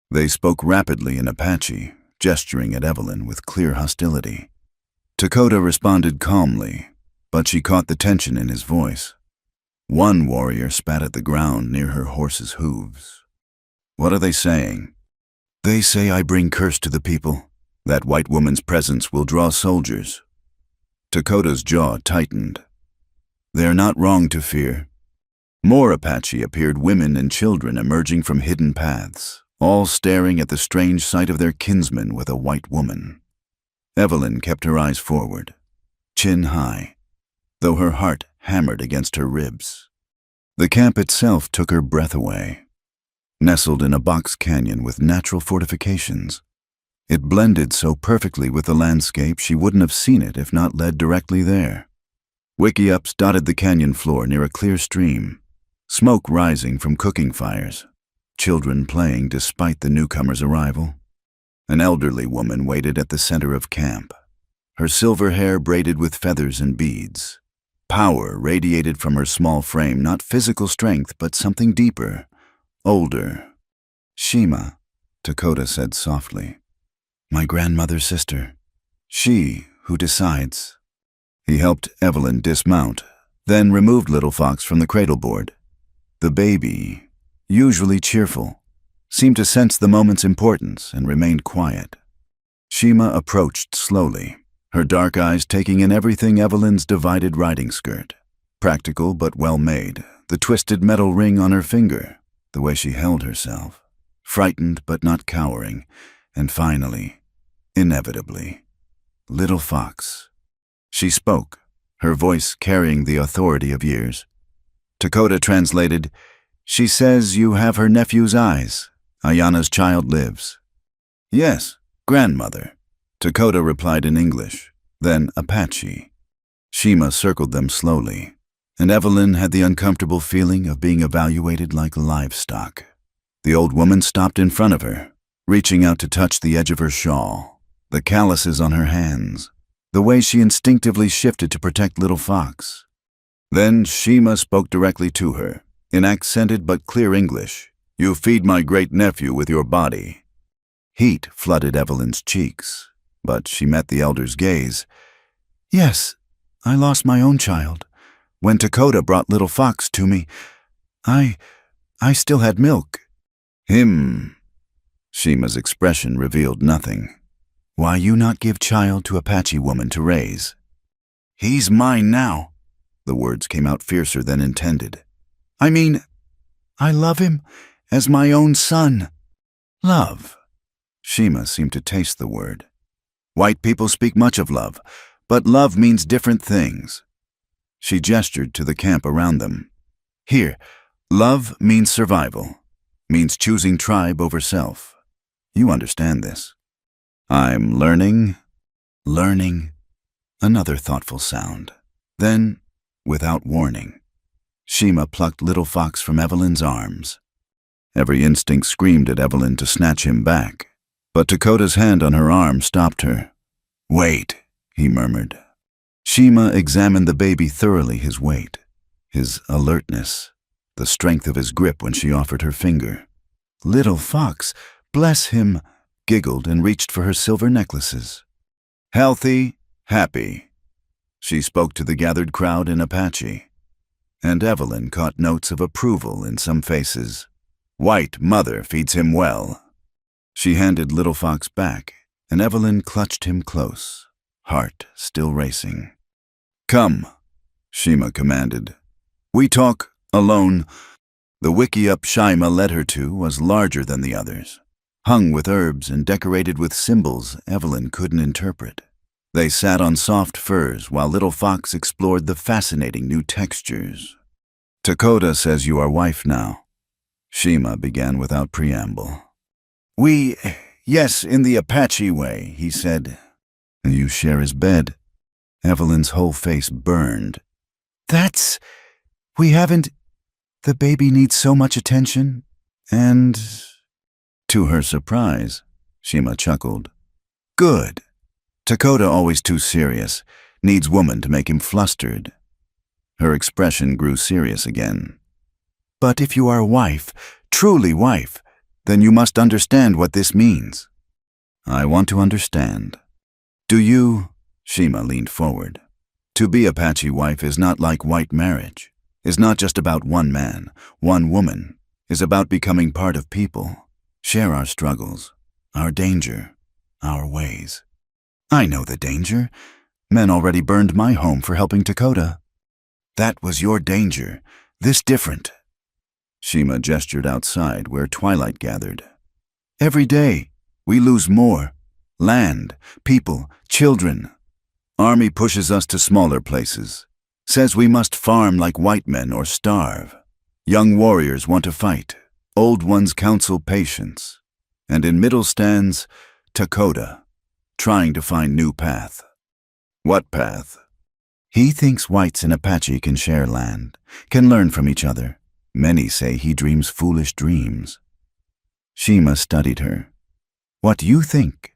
They spoke rapidly in Apache, gesturing at Evelyn with clear hostility. Dakota responded calmly, but she caught the tension in his voice. One warrior spat at the ground near her horse's hooves. What are they saying? They say I bring curse to the people. That white woman's presence will draw soldiers. Dakota's jaw tightened. They're not wrong to fear. More Apache appeared, women and children emerging from hidden paths, all staring at the strange sight of their kinsman with a white woman. Evelyn kept her eyes forward, chin high, though her heart hammered against her ribs. The camp itself took her breath away. Nestled in a box canyon with natural fortifications, it blended so perfectly with the landscape she wouldn't have seen it if not led directly there. Wickiups dotted the canyon floor near a clear stream, smoke rising from cooking fires, children playing despite the newcomer's arrival. An elderly woman waited at the center of camp, her silver hair braided with feathers and beads. Power radiated from her small frame, not physical strength, but something deeper, older. Shima, Dakota said softly. My grandmother's sister. She who decides. He helped Evelyn dismount, then removed Little Fox from the cradleboard. The baby, usually cheerful, seemed to sense the moment's importance and remained quiet. Shima approached slowly, her dark eyes taking in everything: Evelyn's divided riding skirt, practical but well-made, the twisted metal ring on her finger, the way she held herself, frightened but not cowering, and finally, inevitably, Little Fox. She spoke, her voice carrying the authority of years. Dakota translated, She says you have her nephew's eyes. Ayana's child lives. Yes, grandmother. Dakota replied in English, then Apache. Shima circled them slowly, and Evelyn had the uncomfortable feeling of being evaluated like livestock. The old woman stopped in front of her, reaching out to touch the edge of her shawl, the calluses on her hands, the way she instinctively shifted to protect Little Fox. Then Shima spoke directly to her, in accented but clear English. You feed my great-nephew with your body. Heat flooded Evelyn's cheeks, but she met the elder's gaze. Yes, I lost my own child. When Dakota brought Little Fox to me, I still had milk. Him. Shima's expression revealed nothing. Why you not give child to Apache woman to raise? He's mine now. The words came out fiercer than intended. I mean, I love him as my own son. Love. Shima seemed to taste the word. White people speak much of love, but love means different things. She gestured to the camp around them. Here, love means survival, means choosing tribe over self. You understand this. I'm learning. Another thoughtful sound. Then, without warning, Shima plucked Little Fox from Evelyn's arms. Every instinct screamed at Evelyn to snatch him back, but Dakota's hand on her arm stopped her.
Wait, he murmured. Shima examined the baby thoroughly, his weight, his alertness, the strength of his grip when she offered her finger. Little fox, bless him, giggled and reached for her silver necklaces. Healthy, happy. She spoke to the gathered crowd in Apache, and Evelyn caught notes of approval in some faces. White mother feeds him well. She handed Little Fox back, and Evelyn clutched him close, heart still racing. Come, Shima commanded. We talk alone. The wickiup Shima led her to was larger than the others, hung with herbs and decorated with symbols Evelyn couldn't interpret. They sat on soft furs while Little Fox explored the fascinating new textures. Dakota says you are wife now. Shima began without preamble. Yes, in the Apache way, he said. You share his bed. Evelyn's whole face burned. We haven't... The baby needs so much attention. And... To her surprise, Shima chuckled. Good. Dakota always too serious, needs woman to make him flustered. Her expression grew serious again. But if you are a wife, truly wife, then you must understand what this means. I want to understand. Do you? Shima leaned forward. To be Apache wife is not like white marriage, is not just about one man, one woman, is about becoming part of people, share our struggles, our danger, our ways. I know the danger. Men already burned my home for helping Dakota. That was your danger, this different. Shima gestured outside where twilight gathered. Every day, we lose more. Land, people, children. Army pushes us to smaller places. Says we must farm like white men or starve. Young warriors want to fight. Old ones counsel patience. And in middle stands Dakota, trying to find new path. What path? He thinks whites and Apache can share land, can learn from each other. Many say he dreams foolish dreams. Shima studied her. What do you think?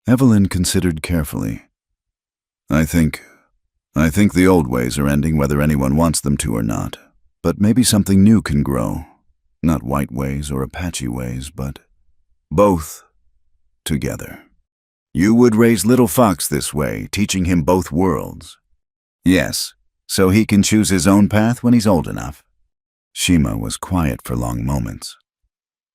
Evelyn considered carefully. I think the old ways are ending whether anyone wants them to or not. But maybe something new can grow. Not white ways or Apache ways, but both together. You would raise Little Fox this way, teaching him both worlds. Yes, so he can choose his own path when he's old enough. Shima was quiet for long moments,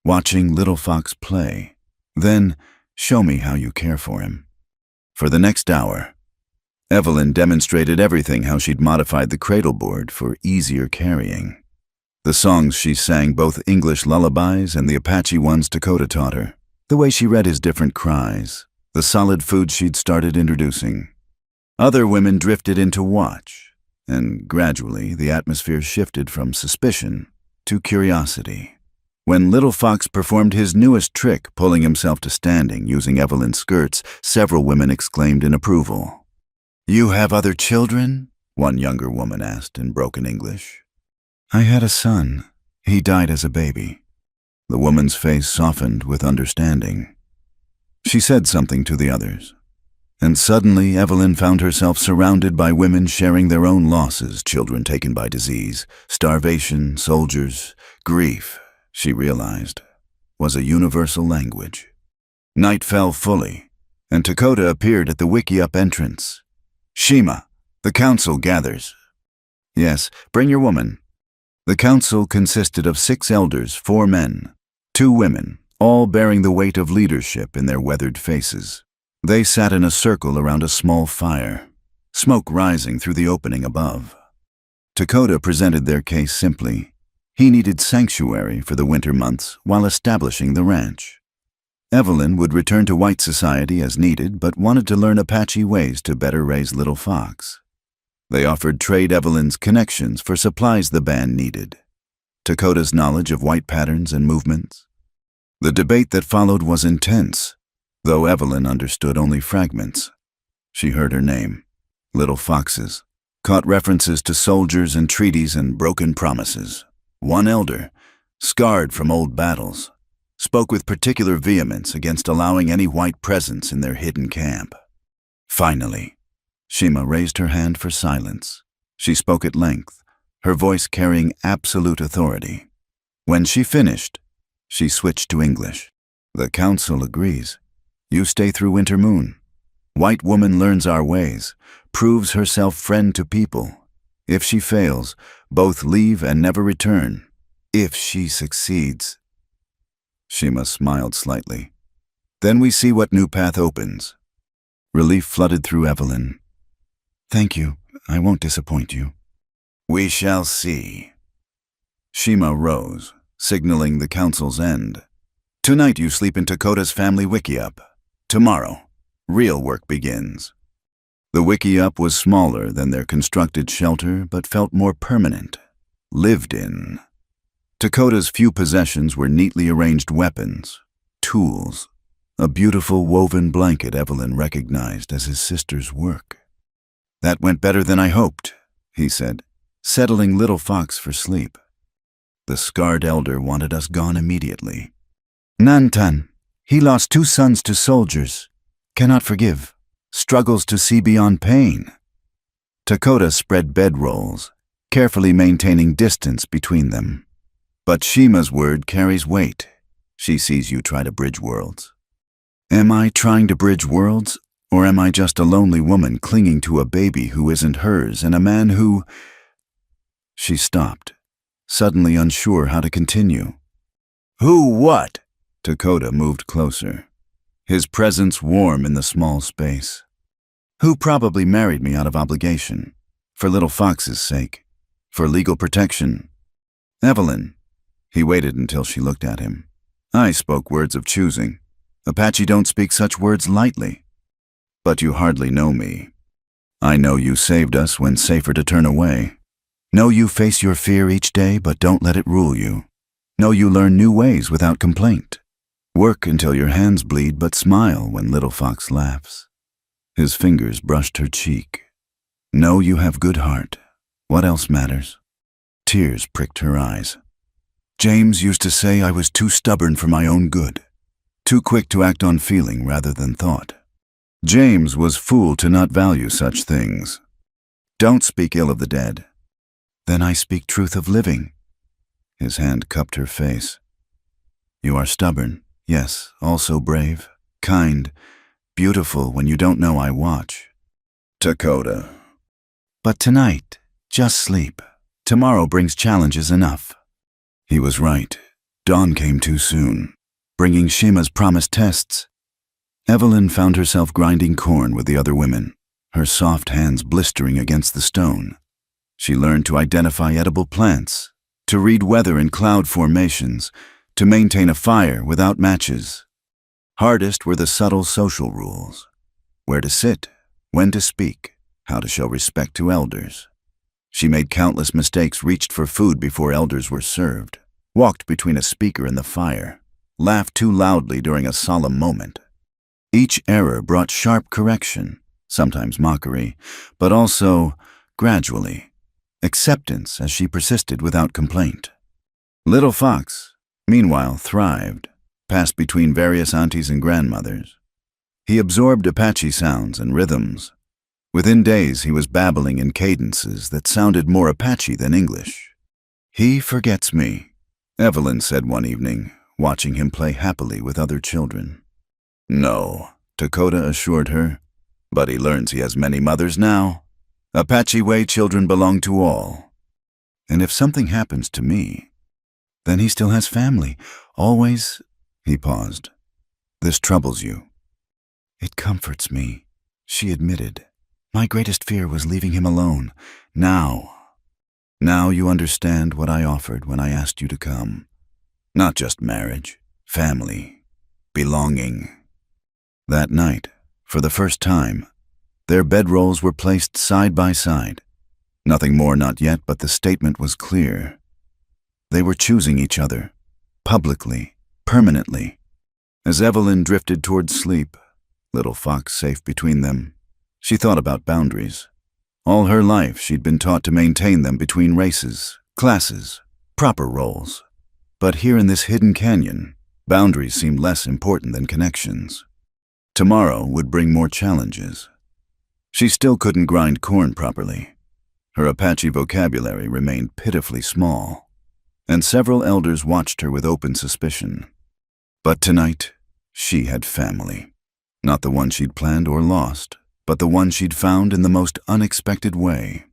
watching Little Fox play. Then, show me how you care for him. For the next hour, Evelyn demonstrated everything how she'd modified the cradle board for easier carrying. The songs she sang, both English lullabies and the Apache ones Dakota taught her, the way she read his different cries, the solid food she'd started introducing. Other women drifted in to watch, and gradually the atmosphere shifted from suspicion to curiosity. When Little Fox performed his newest trick, pulling himself to standing using Evelyn's skirts, several women exclaimed in approval. You have other children? One younger woman asked in broken English. I had a son. He died as a baby. The woman's face softened with understanding. She said something to the others. And suddenly Evelyn found herself surrounded by women sharing their own losses, children taken by disease, starvation, soldiers, grief, she realized, was a universal language. Night fell fully, and Dakota appeared at the wickiup entrance. Shima, the council gathers. Yes, bring your woman. The council consisted of 6 elders, 4 men, 2 women, all bearing the weight of leadership in their weathered faces. They sat in a circle around a small fire, smoke rising through the opening above. Dakota presented their case simply. He needed sanctuary for the winter months while establishing the ranch. Evelyn would return to white society as needed, but wanted to learn Apache ways to better raise Little Fox. They offered trade Evelyn's connections for supplies the band needed, Dakota's knowledge of white patterns and movements. The debate that followed was intense, though Evelyn understood only fragments. She heard her name, Little Fox's, caught references to soldiers and treaties and broken promises. One elder, scarred from old battles, spoke with particular vehemence against allowing any white presence in their hidden camp.
Finally, Shima raised her hand for silence. She spoke at length, her voice carrying absolute authority. When she finished, she switched to English. The council agrees. You stay through winter moon. White woman learns our ways, proves herself friend to people. If she fails, both leave and never return. If she succeeds. Shima smiled slightly. Then we see what new path opens. Relief flooded through Evelyn. Thank you. I won't disappoint you. We shall see. Shima rose, signaling the council's end. Tonight you sleep in Takota's family wiki-up. Tomorrow, real work begins. The wiki-up was smaller than their constructed shelter, but felt more permanent, lived in. Takota's few possessions were neatly arranged weapons, tools, a beautiful woven blanket Evelyn recognized as his sister's work. That went better than I hoped, he said, settling Little Fox for sleep. The scarred elder wanted us gone immediately. Nantan, he lost 2 sons to soldiers, cannot forgive, struggles to see beyond pain. Takota spread bedrolls, carefully maintaining distance between them. But Shima's word carries weight. She sees you try to bridge worlds. Am I trying to bridge worlds, or am I just a lonely woman clinging to a baby who isn't hers and a man who... She stopped, suddenly unsure how to continue. Who what? Takota moved closer, his presence warm in the small space. Who probably married me out of obligation, for Little Fox's sake, for legal protection. Evelyn. He waited until she looked at him. I spoke words of choosing. Apache don't speak such words lightly. But you hardly know me. I know you saved us when safer to turn away. Know you face your fear each day, but don't let it rule you. Know you learn new ways without complaint. Work until your hands bleed, but smile when Little Fox laughs. His fingers brushed her cheek. Know you have good heart. What else matters? Tears pricked her eyes. James used to say I was too stubborn for my own good, too quick to act on feeling rather than thought. James was fool to not value such things. Don't speak ill of the dead. Then I speak truth of living. His hand cupped her face. You are stubborn, yes, also brave, kind, beautiful when you don't know I watch. Takota. But tonight, just sleep. Tomorrow brings challenges enough. He was right. Dawn came too soon, bringing Shima's promised tests. Evelyn found herself grinding corn with the other women, her soft hands blistering against the stone. She learned to identify edible plants, to read weather and cloud formations, to maintain a fire without matches. Hardest were the subtle social rules. Where to sit, when to speak, how to show respect to elders. She made countless mistakes, reached for food before elders were served, walked between a speaker and the fire, laughed too loudly during a solemn moment. Each error brought sharp correction, sometimes mockery, but also, gradually, acceptance as she persisted without complaint. Little Fox, meanwhile, thrived, passed between various aunties and grandmothers. He absorbed Apache sounds and rhythms. Within days, he was babbling in cadences that sounded more Apache than English. He forgets me, Evelyn said one evening, watching him play happily with other children. No, Takota assured her, but he learns he has many mothers now. Apache way children belong to all. And if something happens to me, then he still has family, always. He paused. This troubles you. It comforts me, she admitted. My greatest fear was leaving him alone. Now you understand what I offered when I asked you to come. Not just marriage, family, belonging. That night, for the first time, their bedrolls were placed side by side. Nothing more not yet, but the statement was clear. They were choosing each other, publicly, permanently. As Evelyn drifted toward sleep, Little Fox safe between them, she thought about boundaries. All her life she'd been taught to maintain them between races, classes, proper roles. But here in this hidden canyon, boundaries seemed less important than connections. Tomorrow would bring more challenges.
She still couldn't grind corn properly. Her Apache vocabulary remained pitifully small, and several elders watched her with open suspicion. But tonight, she had family. Not the one she'd planned or lost, but the one she'd found in the most unexpected way.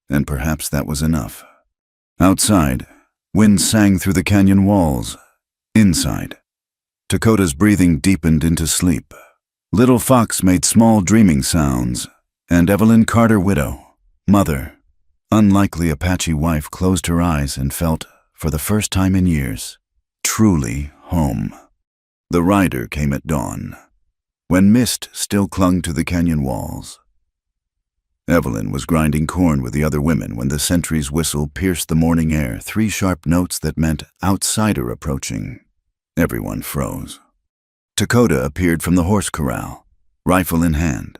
And perhaps that was enough. Outside, wind sang through the canyon walls. Inside, Dakota's breathing deepened into sleep. Little Fox made small dreaming sounds, and Evelyn Carter, widow, mother, unlikely Apache wife, closed her eyes and felt, for the first time in years, truly home. The rider came at dawn, when mist still clung to the canyon walls. Evelyn was grinding corn with the other women when the sentry's whistle pierced the morning air, 3 sharp notes that meant outsider approaching. Everyone froze. Dakota appeared from the horse corral, rifle in hand.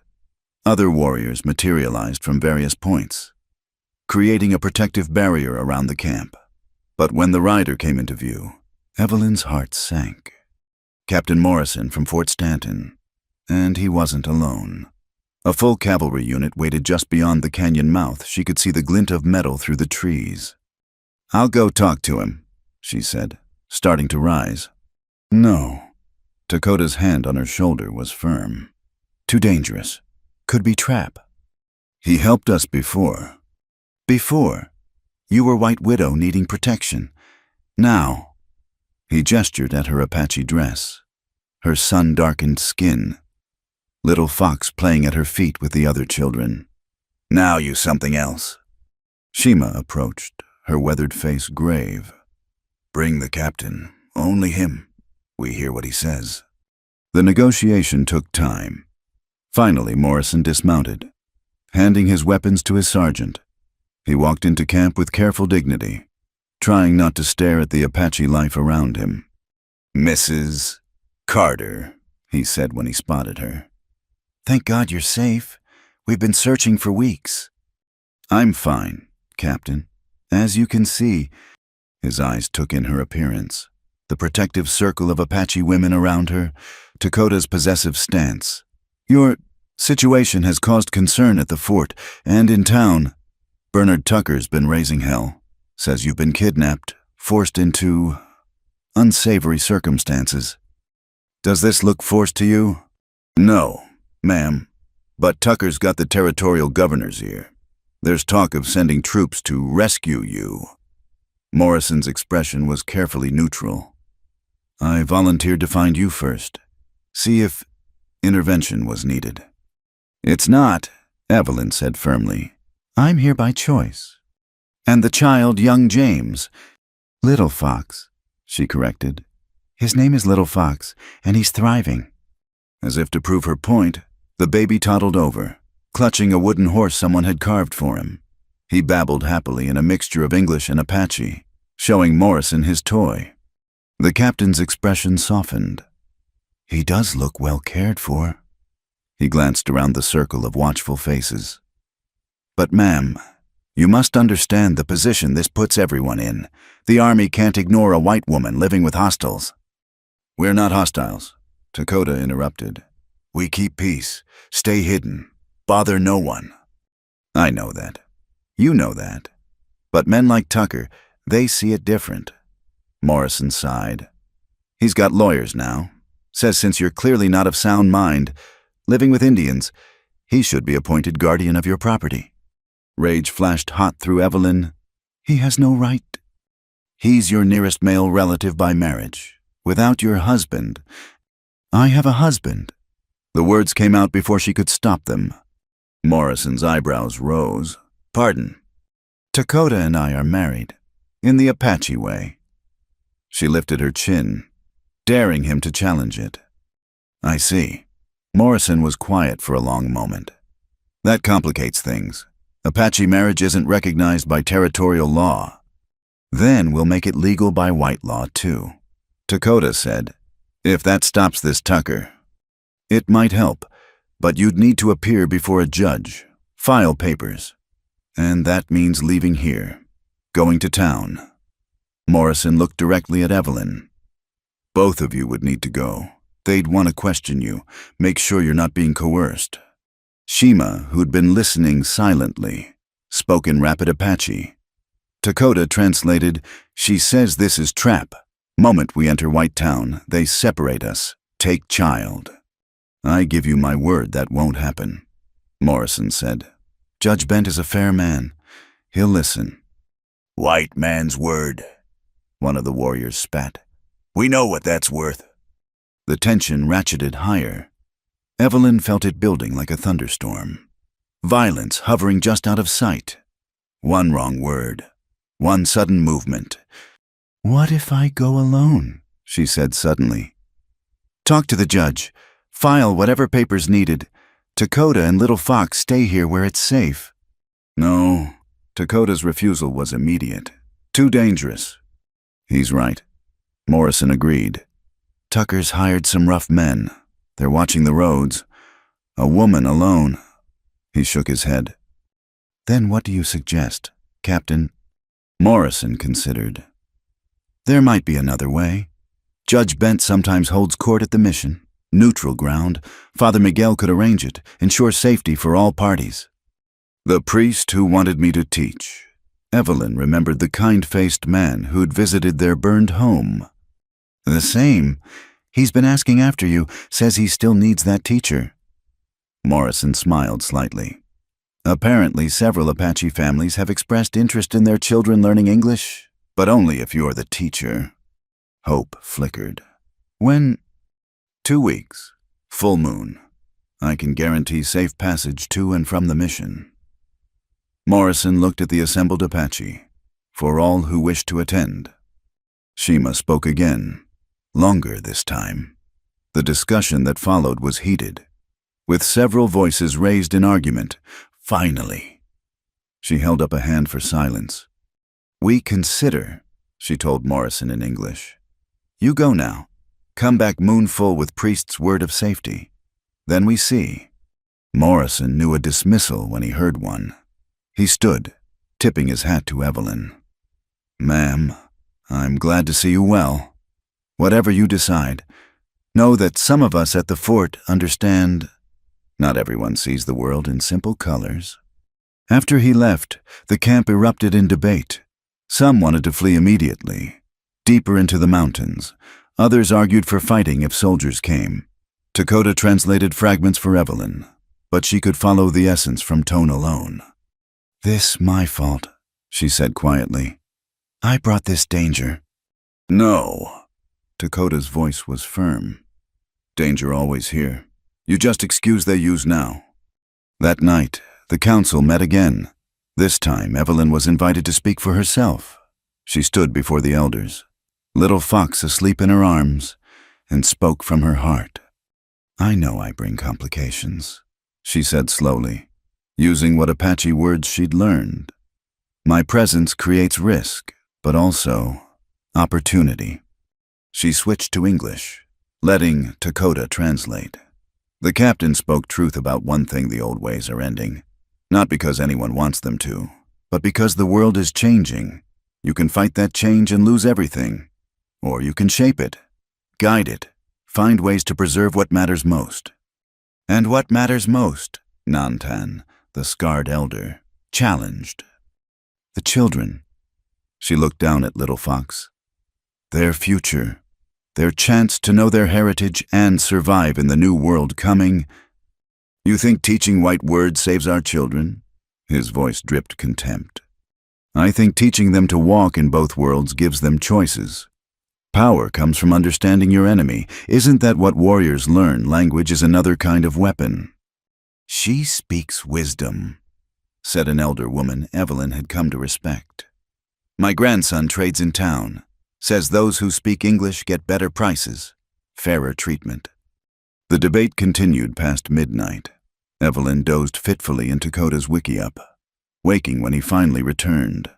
Other warriors materialized from various points, creating a protective barrier around the camp. But when the rider came into view, Evelyn's heart sank. Captain Morrison from Fort Stanton, and he wasn't alone. A full cavalry unit waited just beyond the canyon mouth. She could see the glint of metal through the trees. "I'll go talk to him," she said, starting to rise. No. Dakota's hand on her shoulder was firm. "Too dangerous. Could be trap." "He helped us before." "Before? You were White Widow needing protection. Now." He gestured at her Apache dress, her sun-darkened skin. Little Fox playing at her feet with the other children. "Now you something else." Shima approached, her weathered face grave. "Bring the captain. Only him. We hear what he says." The negotiation took time. Finally, Morrison dismounted, handing his weapons to his sergeant. He walked into camp with careful dignity, trying not to stare at the Apache life around him. "Mrs. Carter," he said when he spotted her. "Thank God you're safe. We've been searching for weeks." "I'm fine, Captain. As you can see." His eyes took in her appearance, the protective circle of Apache women around her, Dakota's possessive stance. "Your situation has caused concern at the fort and in town. Bernard Tucker's been raising hell. Says you've been kidnapped, forced into unsavory circumstances. Does this look forced to you?" "No, ma'am. But Tucker's got the territorial governor's ear. There's talk of sending troops to rescue you." Morrison's expression was carefully neutral. "I volunteered to find you first. See if intervention was needed." "It's not," Evelyn said firmly. "I'm here by choice. And the child, young James." "Little Fox," she corrected. "His name is Little Fox, and he's thriving." As if to prove her point, the baby toddled over, clutching a wooden horse someone had carved for him. He babbled happily in a mixture of English and Apache, showing Morrison his toy. The captain's expression softened. "He does look well cared for." He glanced around the circle of watchful faces. "But ma'am, you must understand the position this puts everyone in. The army can't ignore a white woman living with hostiles." "We're not hostiles," Dakota interrupted. "We keep peace, stay hidden, bother no one." "I know that. You know that. But men like Tucker, they see it different." Morrison sighed. "He's got lawyers now. Says since you're clearly not of sound mind, living with Indians, he should be appointed guardian of your property." Rage flashed hot through Evelyn. "He has no right." "He's your nearest male relative by marriage. Without your husband." "I have a husband." The words came out before she could stop them. Morrison's eyebrows rose. "Pardon." "Dakota and I are married, in the Apache way." She lifted her chin, daring him to challenge it. "I see." Morrison was quiet for a long moment. "That complicates things. Apache marriage isn't recognized by territorial law." "Then we'll make it legal by white law, too," Dakota said. "If that stops this Tucker." "It might help, but you'd need to appear before a judge, file papers. And that means leaving here, going to town." Morrison looked directly at Evelyn. "Both of you would need to go. They'd want to question you, make sure you're not being coerced." Shima, who'd been listening silently, spoke in rapid Apache. Dakota translated, "She says this is trap. Moment we enter White Town, they separate us. Take child." "I give you my word that won't happen," Morrison said. "Judge Bent is a fair man. He'll listen."
"White man's word," one of the warriors spat. "We know what that's worth."
The tension ratcheted higher. Evelyn felt it building like a thunderstorm. Violence hovering just out of sight. One wrong word. One sudden movement. "What if I go alone?" she said suddenly. "Talk to the judge. File whatever papers needed. Dakota and Little Fox stay here where it's safe." No, Dakota's refusal was immediate. Too dangerous. "He's right," Morrison agreed. "Tucker's hired some rough men. They're watching the roads. A woman alone." He shook his head. "Then what do you suggest, Captain?" Morrison considered. "There might be another way. Judge Bent sometimes holds court at the mission. Neutral ground. Father Miguel could arrange it, ensure safety for all parties." "The priest who wanted me to teach." Evelyn remembered the kind-faced man who'd visited their burned home. "The same. He's been asking after you, says he still needs that teacher." Morrison smiled slightly. "Apparently several Apache families have expressed interest in their children learning English, but only if you're the teacher." Hope flickered. "When?" 2 weeks. Full moon. I can guarantee safe passage to and from the mission." Morrison looked at the assembled Apache. "For all who wish to attend." Shima spoke again. Longer this time. The discussion that followed was heated, with several voices raised in argument. Finally. She held up a hand for silence. "We consider," she told Morrison in English. "You go now. Come back moon full with priest's word of safety. Then we see." Morrison knew a dismissal when he heard one. He stood, tipping his hat to Evelyn. "Ma'am, I'm glad to see you well. Whatever you decide, know that some of us at the fort understand. Not everyone sees the world in simple colors." After he left, the camp erupted in debate. Some wanted to flee immediately, deeper into the mountains. Others argued for fighting if soldiers came. Dakota translated fragments for Evelyn, but she could follow the essence from tone alone. "This my fault," she said quietly. "I brought this danger." "No." Dakota's voice was firm. "Danger always here. You just excuse they use now." That night, the council met again. This time, Evelyn was invited to speak for herself. She stood before the elders, Little Fox asleep in her arms, and spoke from her heart. "I know I bring complications," she said slowly, using what Apache words she'd learned. "My presence creates risk, but also opportunity." She switched to English, letting Dakota translate. The captain spoke truth about one thing: the old ways are ending. Not because anyone wants them to, but because the world is changing. You can fight that change and lose everything. Or you can shape it, guide it, find ways to preserve what matters most. "And what matters most?" Nantan, the scarred elder, challenged. "The children." She looked down at Little Fox. "Their future, their chance to know their heritage and survive in the new world coming." "You think teaching white words saves our children?" His voice dripped contempt. "I think teaching them to walk in both worlds gives them choices. Power comes from understanding your enemy. Isn't that what warriors learn? Language is another kind of weapon." "She speaks wisdom," said an elder woman Evelyn had come to respect. "My grandson trades in town. Says those who speak English get better prices, fairer treatment." The debate continued past midnight. Evelyn dozed fitfully in Dakota's wiki-up, waking when he finally returned.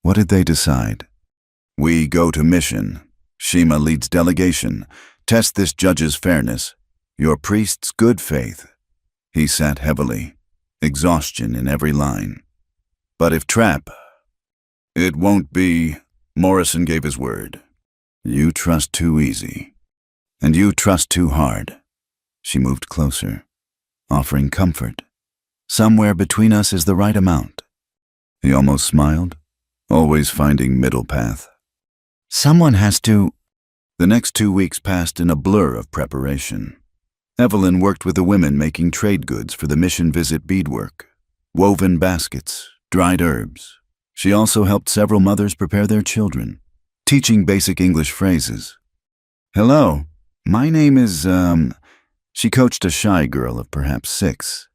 What did they decide? "We go to mission. Shima leads delegation. Test this judge's fairness. Your priest's good faith." He sat heavily, exhaustion in every line. "But if trap..." "It won't be..." Morrison gave his word. "You trust too easy. And you trust too hard." She moved closer.
offering comfort. Somewhere between us is the right amount. He almost smiled, always finding middle path. Someone has to... The next 2 weeks passed in a blur of preparation. Evelyn worked with the women making trade goods for the mission visit beadwork, woven baskets, dried herbs. She also helped several mothers prepare their children, teaching basic English phrases. Hello, my name is, She coached a shy girl of perhaps 6.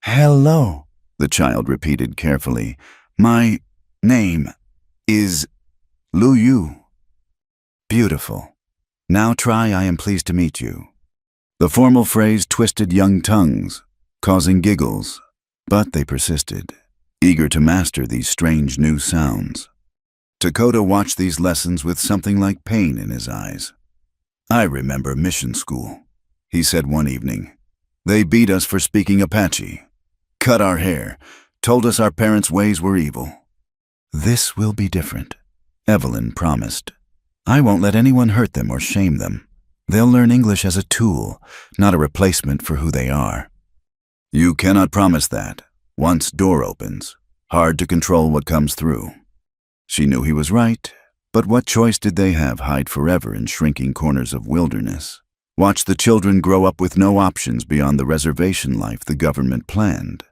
Hello, the child repeated carefully. My name is Lu Yu. Beautiful. Now try I am pleased to meet you. The formal phrase twisted young tongues, causing giggles, but they persisted, eager to master these strange new sounds. Dakota watched these lessons with something like pain in his eyes. I remember mission school, he said one evening. They beat us for speaking Apache, cut our hair, told us our parents' ways were evil. This will be different, Evelyn promised. I won't let anyone hurt them or shame them. They'll learn English as a tool, not a replacement for who they are. You cannot promise that. Once door opens, hard to control what comes through. She knew he was right, but what choice did they have hide forever in shrinking corners of wilderness? Watch the children grow up with no options beyond the reservation life the government planned.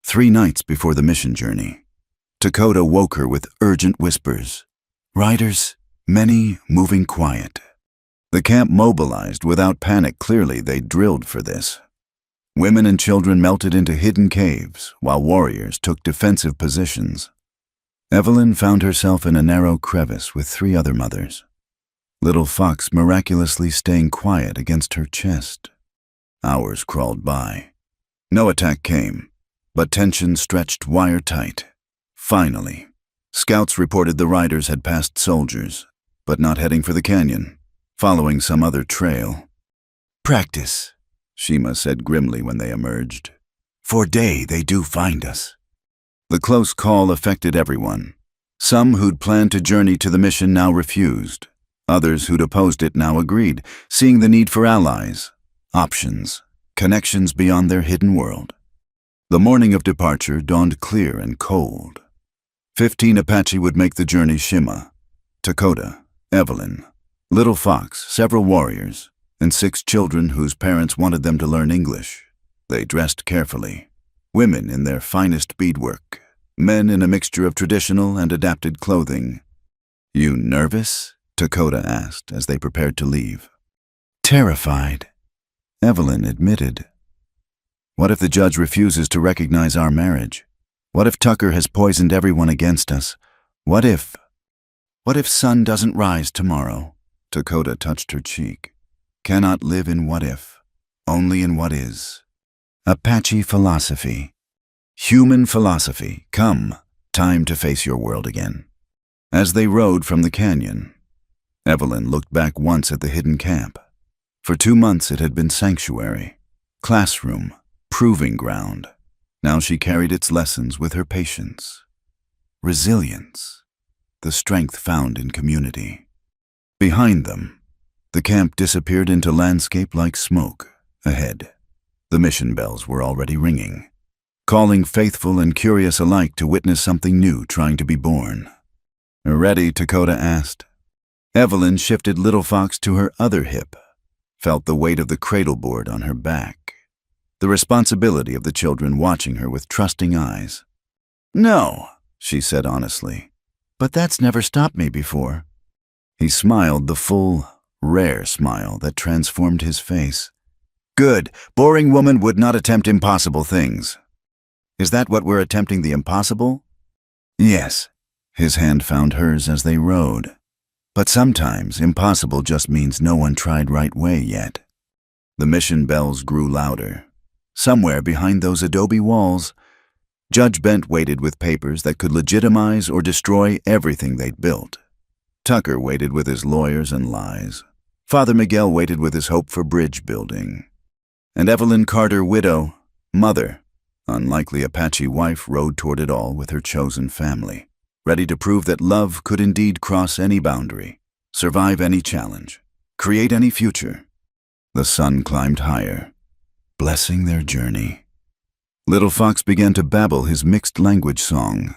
3 nights before the mission journey, Dakota woke her with urgent whispers. Riders, many moving quiet. The camp mobilized without panic. Clearly they'd drilled for this. Women and children melted into hidden caves, while warriors took defensive positions. Evelyn found herself in a narrow crevice with 3 other mothers. Little Fox miraculously staying quiet against her chest. Hours crawled by. No attack came, but tension stretched wire-tight. Finally, scouts reported the riders had passed soldiers, but not heading for the canyon, following some other trail. Practice, Shima said grimly when they emerged. For day they do find us. The close call affected everyone. Some who'd planned to journey to the mission now refused. Others who'd opposed it now agreed, seeing the need for allies, options, connections beyond their hidden world. The morning of departure dawned clear and cold. 15 Apache would make the journey: Shima, Dakota, Evelyn, Little Fox, several warriors, and 6 children whose parents wanted them to learn English. They dressed carefully. Women in their finest beadwork, men in a mixture of traditional and adapted clothing. You nervous? Dakota asked as they prepared to leave. Terrified, Evelyn admitted. What if the judge refuses to recognize our marriage? What if Tucker has poisoned everyone against us? What if sun doesn't rise tomorrow? Dakota touched her cheek. Cannot live in what if, only in what is. Apache philosophy. Human philosophy. Come, time to face your world again. As they rode from the canyon, Evelyn looked back once at the hidden camp. For 2 months it had been sanctuary, classroom, proving ground. Now she carried its lessons with her patience. Resilience, the strength found in community. Behind them, the camp disappeared into landscape like smoke. Ahead, the mission bells were already ringing, calling faithful and curious alike to witness something new trying to be born. Ready? Dakota asked. Evelyn shifted Little Fox to her other hip, felt the weight of the cradle board on her back, the responsibility of the children watching her with trusting eyes. No, she said honestly, but that's never stopped me before. He smiled, the full, rare smile that transformed his face. Good, boring woman would not attempt impossible things. Is that what we're attempting, the impossible? Yes. His hand found hers as they rode. But sometimes impossible just means no one tried right way yet. The mission bells grew louder. Somewhere behind those adobe walls, Judge Bent waited with papers that could legitimize or destroy everything they'd built. Tucker waited with his lawyers and lies. Father Miguel waited with his hope for bridge building. And Evelyn Carter, widow, mother, unlikely Apache wife, rode toward it all with her chosen family, ready to prove that love could indeed cross any boundary, survive any challenge, create any future. The sun climbed higher.
blessing their journey. Little Fox began to babble his mixed language song.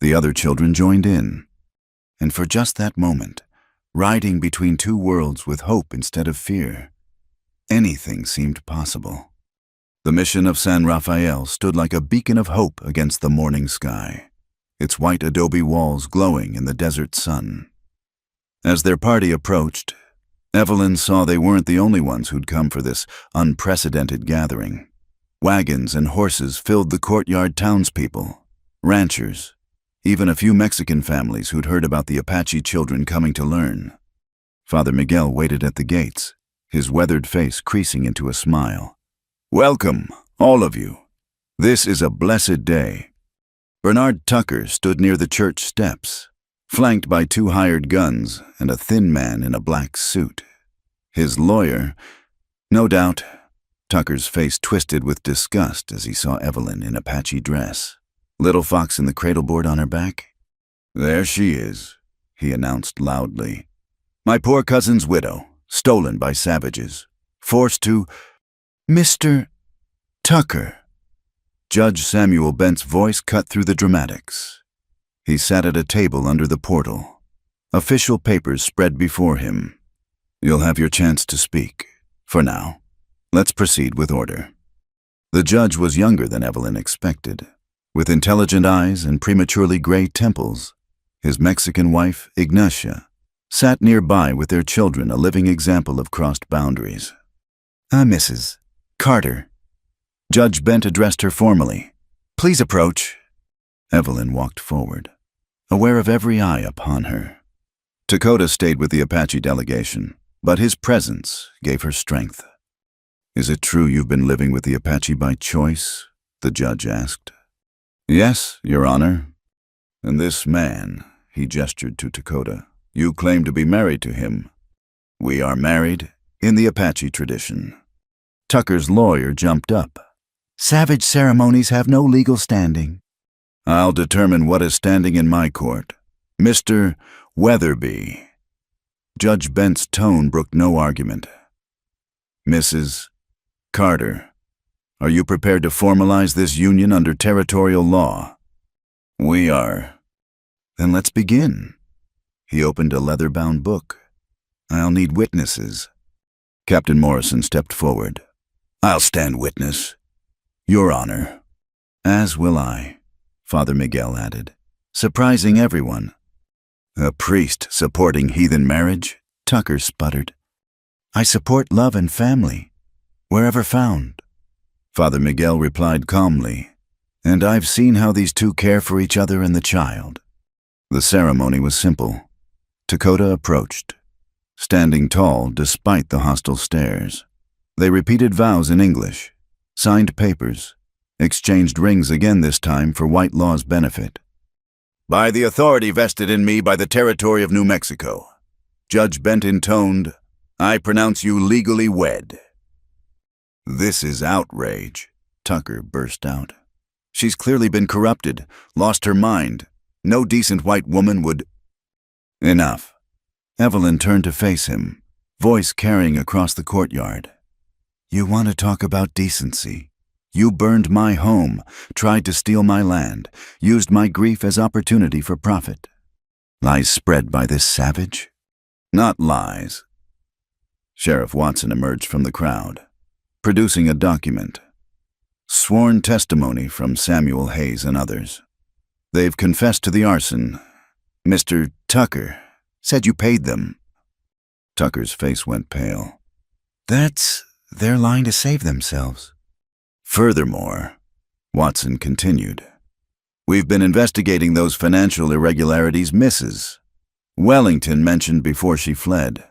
The other children joined in. And for just that moment, riding between two worlds with hope instead of fear, anything seemed possible. The mission of San Rafael stood like a beacon of hope against the morning sky, its white adobe walls glowing in the desert sun. As their party approached, Evelyn saw they weren't the only ones who'd come for this unprecedented gathering. Wagons and horses filled the courtyard. Townspeople, ranchers, even a few Mexican families who'd heard about the Apache children coming to learn. Father Miguel waited at the gates, his weathered face creasing into a smile. "Welcome, all of you. This is a blessed day." Bernard Tucker stood near the church steps, flanked by two hired guns and a thin man in a black suit. His lawyer, no doubt. Tucker's face twisted with disgust as he saw Evelyn in Apache dress. Little Fox in the cradleboard on her back. "There she is," he announced loudly. "My poor cousin's widow, stolen by savages, forced to—" "Mr. Tucker." Judge Samuel Bent's voice cut through the dramatics. He sat at a table under the portal. Official papers spread before him. "You'll have your chance to speak. For now, let's proceed with order." The judge was younger than Evelyn expected, with intelligent eyes and prematurely gray temples. His Mexican wife, Ignacia, sat nearby with their children, a living example of crossed boundaries. Mrs. Carter." Judge Bent addressed her formally. "Please approach." Evelyn walked forward, aware of every eye upon her. Dakota stayed with the Apache delegation, but his presence gave her strength. "Is it true you've been living with the Apache by choice?" the judge asked. "Yes, Your Honor. And this man," he gestured to Dakota, "you claim to be married to him. We are married in the Apache tradition." Tucker's lawyer jumped up. "Savage ceremonies have no legal standing." "I'll determine what is standing in my court. Mr. Weatherby." Judge Bent's tone brooked no argument. "Mrs. Carter, are you prepared to formalize this union under territorial law?" "We are." "Then let's begin." He opened a leather-bound book. "I'll need witnesses." Captain Morrison stepped forward. "I'll stand witness, Your Honor." "As will I," Father Miguel added, surprising everyone. "A priest supporting heathen marriage?" Tucker sputtered. "I support love and family, wherever found." Father Miguel replied calmly, "And I've seen how these two care for each other and the child." The ceremony was simple. Dakota approached, standing tall despite the hostile stares. They repeated vows in English, signed papers, exchanged rings again, this time for Outlaw's benefit. "By the authority vested in me by the territory of New Mexico," Judge Bent intoned, "I pronounce you legally wed." "This is outrage," Tucker burst out. "She's clearly been corrupted, lost her mind. No decent white woman would—" "Enough." Evelyn turned to face him, voice carrying across the courtyard. "You want to talk about decency? You burned my home, tried to steal my land, used my grief as opportunity for profit. Lies spread by this savage?" "Not lies." Sheriff Watson emerged from the crowd, producing a document. Sworn testimony from Samuel Hayes and others. "They've confessed to the arson. Mr. Tucker said you paid them." Tucker's face went pale. "That's their line to save themselves." "Furthermore," Watson continued, "we've been investigating those financial irregularities Mrs. Wellington mentioned before she fled.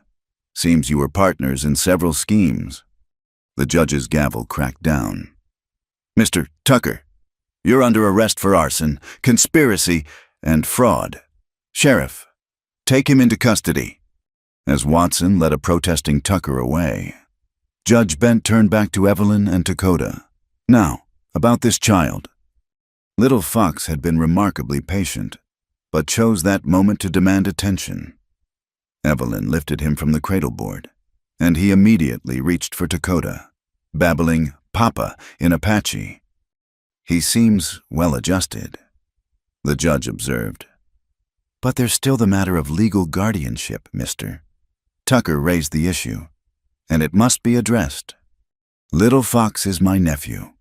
Seems you were partners in several schemes." The judge's gavel cracked down. "Mr. Tucker, you're under arrest for arson, conspiracy, and fraud. Sheriff, take him into custody." As Watson led a protesting Tucker away, Judge Bent turned back to Evelyn and Dakota. "Now, about this child." Little Fox had been remarkably patient, but chose that moment to demand attention. Evelyn lifted him from the cradleboard, and he immediately reached for Dakota, babbling
Papa in Apache. He seems well-adjusted, the judge observed. But there's still the matter of legal guardianship, mister. Tucker raised the issue, and it must be addressed. Little Fox is my nephew,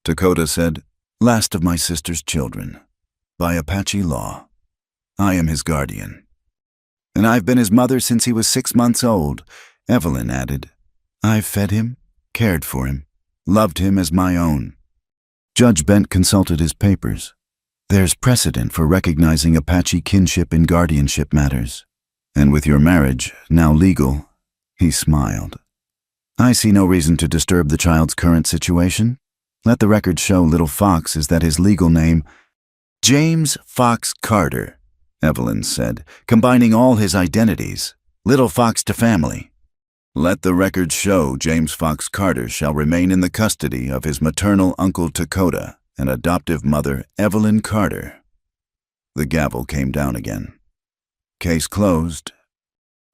Dakota said, last of my sister's children. By Apache law, I am his guardian. And I've been his mother since he was 6 months old, Evelyn added. I've fed him, cared for him, loved him as my own. Judge Bent consulted his papers. There's precedent for recognizing Apache kinship in guardianship matters. And with your marriage, now legal, he smiled. I see no reason to disturb the child's current situation. Let the record show Little Fox is that his legal name, James Fox Carter, Evelyn said, combining all his identities, Little Fox to family. Let the record show James Fox Carter shall remain in the custody of his maternal uncle Dakota and adoptive mother Evelyn Carter. The gavel came down again. Case closed.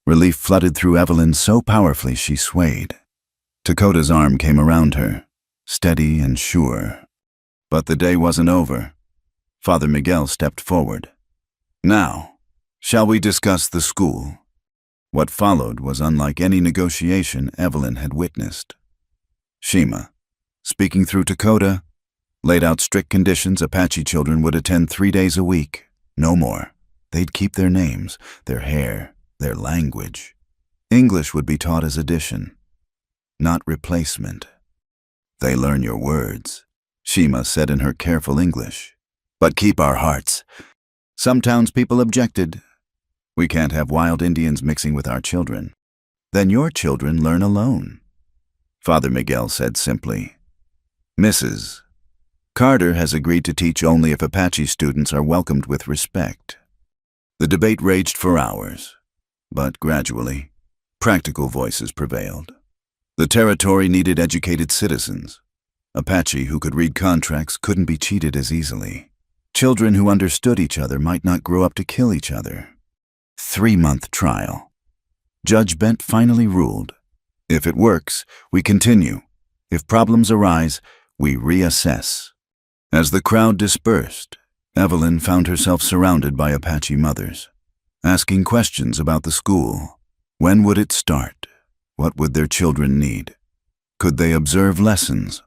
Relief flooded through Evelyn so powerfully she swayed. Dakota's arm came around her, steady and sure. But the day wasn't over. Father Miguel stepped forward. Now, shall we discuss the school? What followed was unlike any negotiation Evelyn had witnessed. Shima, speaking through Dakota, laid out strict conditions Apache children would attend 3 days a week, no more. They'd keep their names, their hair, their language. English would be taught as addition, not replacement. They learn your words, Shima said in her careful English. But keep our hearts. Some townspeople objected. We can't have wild Indians mixing with our children. Then your children learn alone. Father Miguel said simply. Mrs. Carter has agreed to teach only if Apache students are welcomed with respect. The debate raged for hours, but gradually, practical voices prevailed. The territory needed educated citizens. Apache who could read contracts couldn't be cheated as easily. Children who understood each other might not grow up to kill each other. 3-month trial. Judge Bent finally ruled. If it works, we continue. If problems arise, we reassess. As the crowd dispersed, Evelyn found herself surrounded by Apache mothers, asking questions about the school. When would it start? What would their children need? Could they observe lessons?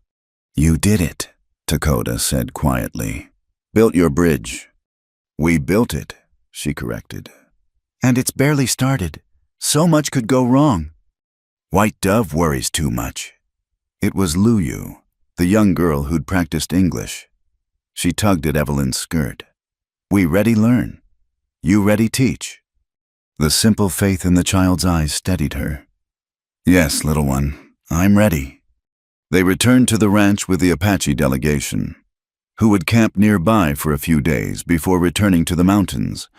You did it, Dakota said quietly. Built your bridge. We built it, she corrected. And it's barely started. So much could go wrong. White Dove worries too much. It was Luyu, the young girl who'd practiced English. She tugged at Evelyn's skirt. We ready learn. You ready teach. The simple faith in the child's eyes steadied her. Yes, little one, I'm ready. They returned to the ranch with the Apache delegation, who would camp nearby for a few days before returning to the mountains.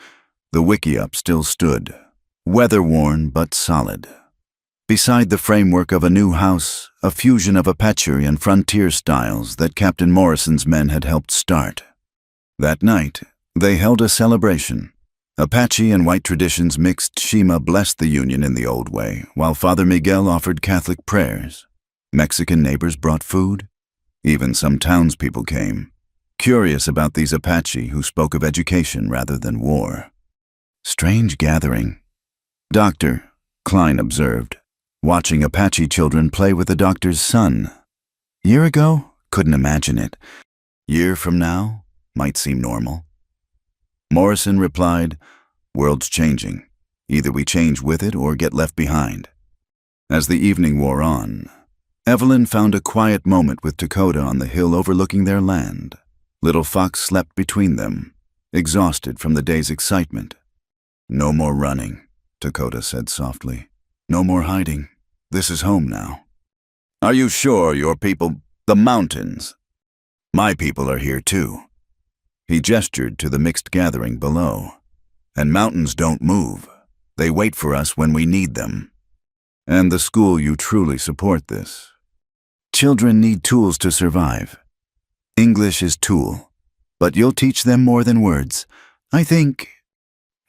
The wickiup still stood, weather-worn but solid. Beside the framework of a new house, a fusion of Apache and frontier styles that Captain Morrison's men had helped start. That night, they held a celebration. Apache and white traditions mixed. Shima blessed the union in the old way, while Father Miguel offered Catholic prayers. Mexican neighbors brought food. Even some townspeople came, curious about these Apache who spoke of education rather than war. Strange gathering. Dr. Klein observed, watching Apache children play with the doctor's son. Year ago, couldn't imagine it. Year from now, might seem normal. Morrison replied, world's changing. Either we change with it or get left behind. As the evening wore on, Evelyn found a quiet moment with Dakota on the hill overlooking their land. Little Fox slept between them, exhausted from the day's excitement. No more running, Dakota said softly. No more hiding. This is home now. Are you sure your people, the mountains? My people are here too. He gestured to the mixed gathering below. And mountains don't move. They wait for us when we need them. And the school, you truly support this. Children need tools to survive. English is tool, but you'll teach them more than words. I think...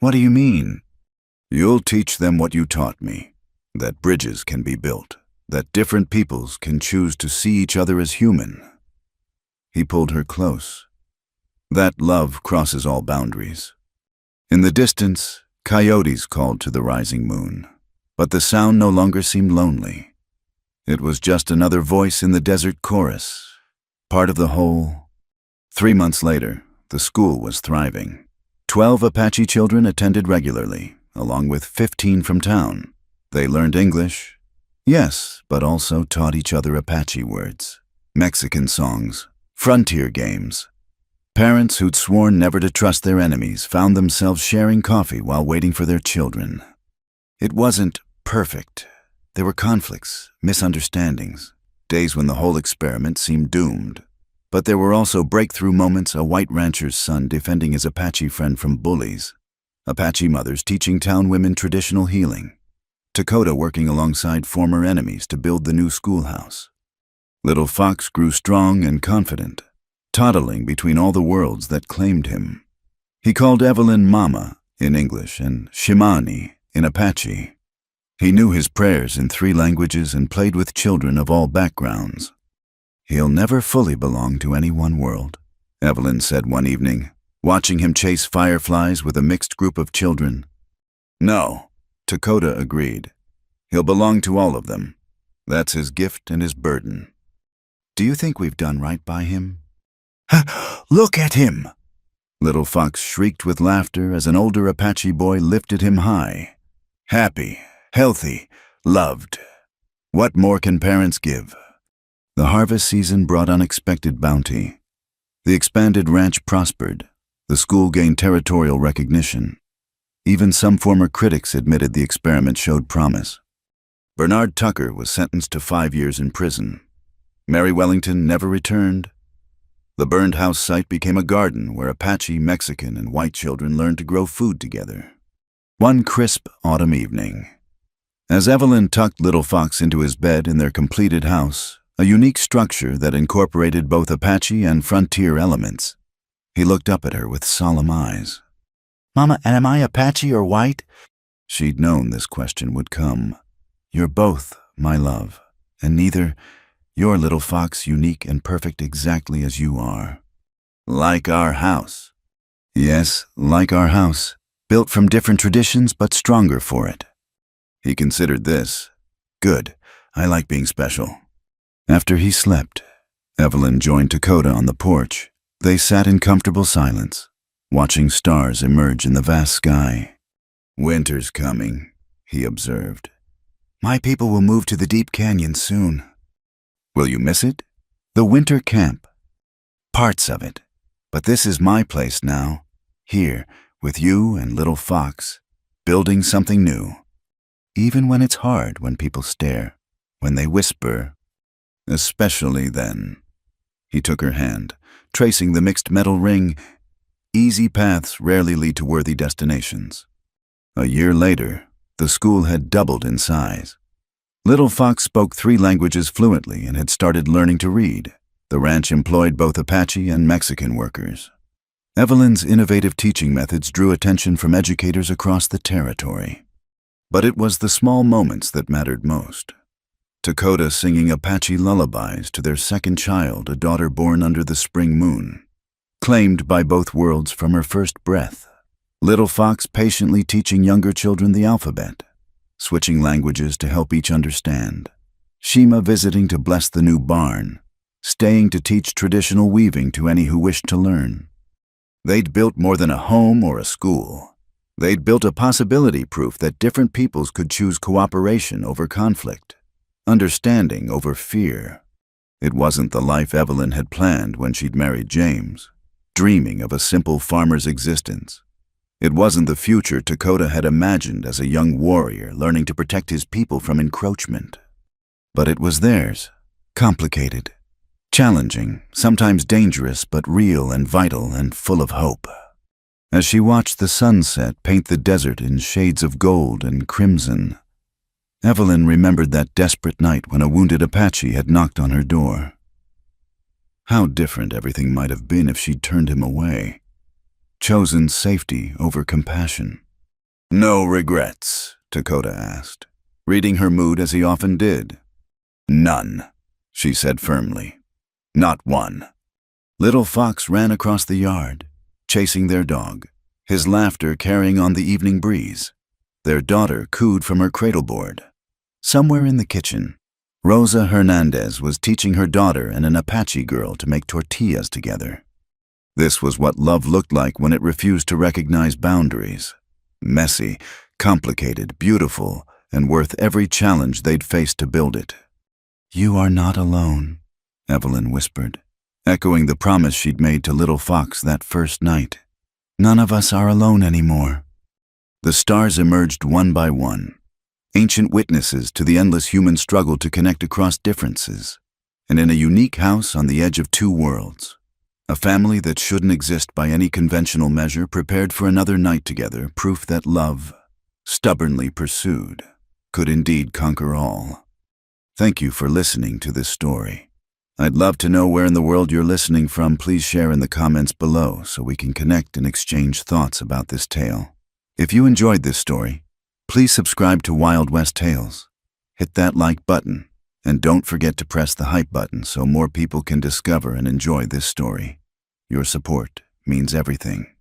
What do you mean? You'll teach them what you taught me, that bridges can be built, that different peoples can choose to see each other as human. He pulled her close. That love crosses all boundaries. In the distance, coyotes called to the rising moon, but the sound no longer seemed lonely. It was just another voice in the desert chorus, part of the whole. 3 months later, the school was thriving. 12 Apache children attended regularly, along with 15 from town. They learned English, yes, but also taught each other Apache words, Mexican songs, frontier games. Parents who'd sworn never to trust their enemies found themselves sharing coffee while waiting for their children. It wasn't perfect. There were conflicts, misunderstandings, days when the whole experiment seemed doomed. But there were also breakthrough moments, a white rancher's son defending his Apache friend from bullies, Apache mothers teaching town women traditional healing, Dakota working alongside former enemies to build the new schoolhouse. Little Fox grew strong and confident, toddling between all the worlds that claimed him. He called Evelyn Mama in English and Shimani in Apache. He knew his prayers in 3 languages and played with children of all backgrounds. "He'll never fully belong to any one world," Evelyn said one evening, watching him chase fireflies with a mixed group of children. "No," Dakota agreed. "He'll belong to all of them. That's his gift and his burden." "Do you think we've done right by him?" "Look at him!" Little Fox shrieked with laughter as an older Apache boy lifted him high. "Happy, healthy, loved. What more can parents give?" The harvest season brought unexpected bounty. The expanded ranch prospered. The school gained territorial recognition. Even some former critics admitted the experiment showed promise. Bernard Tucker was sentenced to 5 years in prison. Mary Wellington never returned. The burned house site became a garden where Apache, Mexican, and white children learned to grow food together. One crisp autumn evening, as Evelyn tucked Little Fox into his bed in their completed house, a unique structure that incorporated both Apache and frontier elements, he looked up at her with solemn eyes. "Mama, am I Apache or white?" She'd known this question would come. "You're both, my love, and neither. You're Little Fox, unique and perfect exactly as you are. Like our house." "Yes, like our house, built from different traditions but stronger for it." He considered this. "Good, I like being special." After he slept, Evelyn joined Dakota on the porch. They sat in comfortable silence, watching stars emerge in the vast sky. "Winter's coming," he observed. "My people will move to the deep canyon soon." "Will you miss it?" "The winter camp. Parts of it. But this is my place now, here, with you and Little Fox, building something new. Even when it's hard, when people stare, when they whisper, especially then." He took her hand, tracing the mixed metal ring. Easy paths rarely lead to worthy destinations. A year later, the school had doubled in size. Little Fox spoke 3 languages fluently and had started learning to read. The ranch employed both Apache and Mexican workers. Evelyn's innovative teaching methods drew attention from educators across the territory. But it was the small moments that mattered most. Dakota singing Apache lullabies to their second child, a daughter born under the spring moon, claimed by both worlds from her first breath. Little Fox patiently teaching younger children the alphabet, switching languages to help each understand. Shima visiting to bless the new barn, staying to teach traditional weaving to any who wished to learn. They'd built more than a home or a school. They'd built a possibility proof that different peoples could choose cooperation over conflict, understanding over fear. It wasn't the life Evelyn had planned when she'd married James, dreaming of a simple farmer's existence. It wasn't the future Dakota had imagined as a young warrior learning to protect his people from encroachment. But it was theirs, complicated, challenging, sometimes dangerous, but real and vital and full of hope. As she watched the sunset paint the desert in shades of gold and crimson, Evelyn remembered that desperate night when a wounded Apache had knocked on her door. How different everything might have been if she'd turned him away, chosen safety over compassion. "No regrets?" Dakota asked, reading her mood as he often did. None, she said firmly. Not one. Little Fox ran across the yard, chasing their dog, his laughter carrying on the evening breeze. Their daughter cooed from her cradleboard. Somewhere in the kitchen, Rosa Hernandez was teaching her daughter and an Apache girl to make tortillas together. This was what love looked like when it refused to recognize boundaries. Messy, complicated, beautiful, and worth every challenge they'd faced to build it. "You are not alone," Evelyn whispered, echoing the promise she'd made to Little Fox that first night. "None of us are alone anymore." The stars emerged one by one, ancient witnesses to the endless human struggle to connect across differences, and in a unique house on the edge of two worlds. A family that shouldn't exist by any conventional measure prepared for another night together, proof that love, stubbornly pursued, could indeed conquer all. Thank you for listening to this story. I'd love to know where in the world you're listening from. Please share in the comments below so we can connect and exchange thoughts about this tale. If you enjoyed this story, please subscribe to Wild West Tales. Hit that like button. And don't forget to press the hype button so more people can discover and enjoy this story. Your support means everything.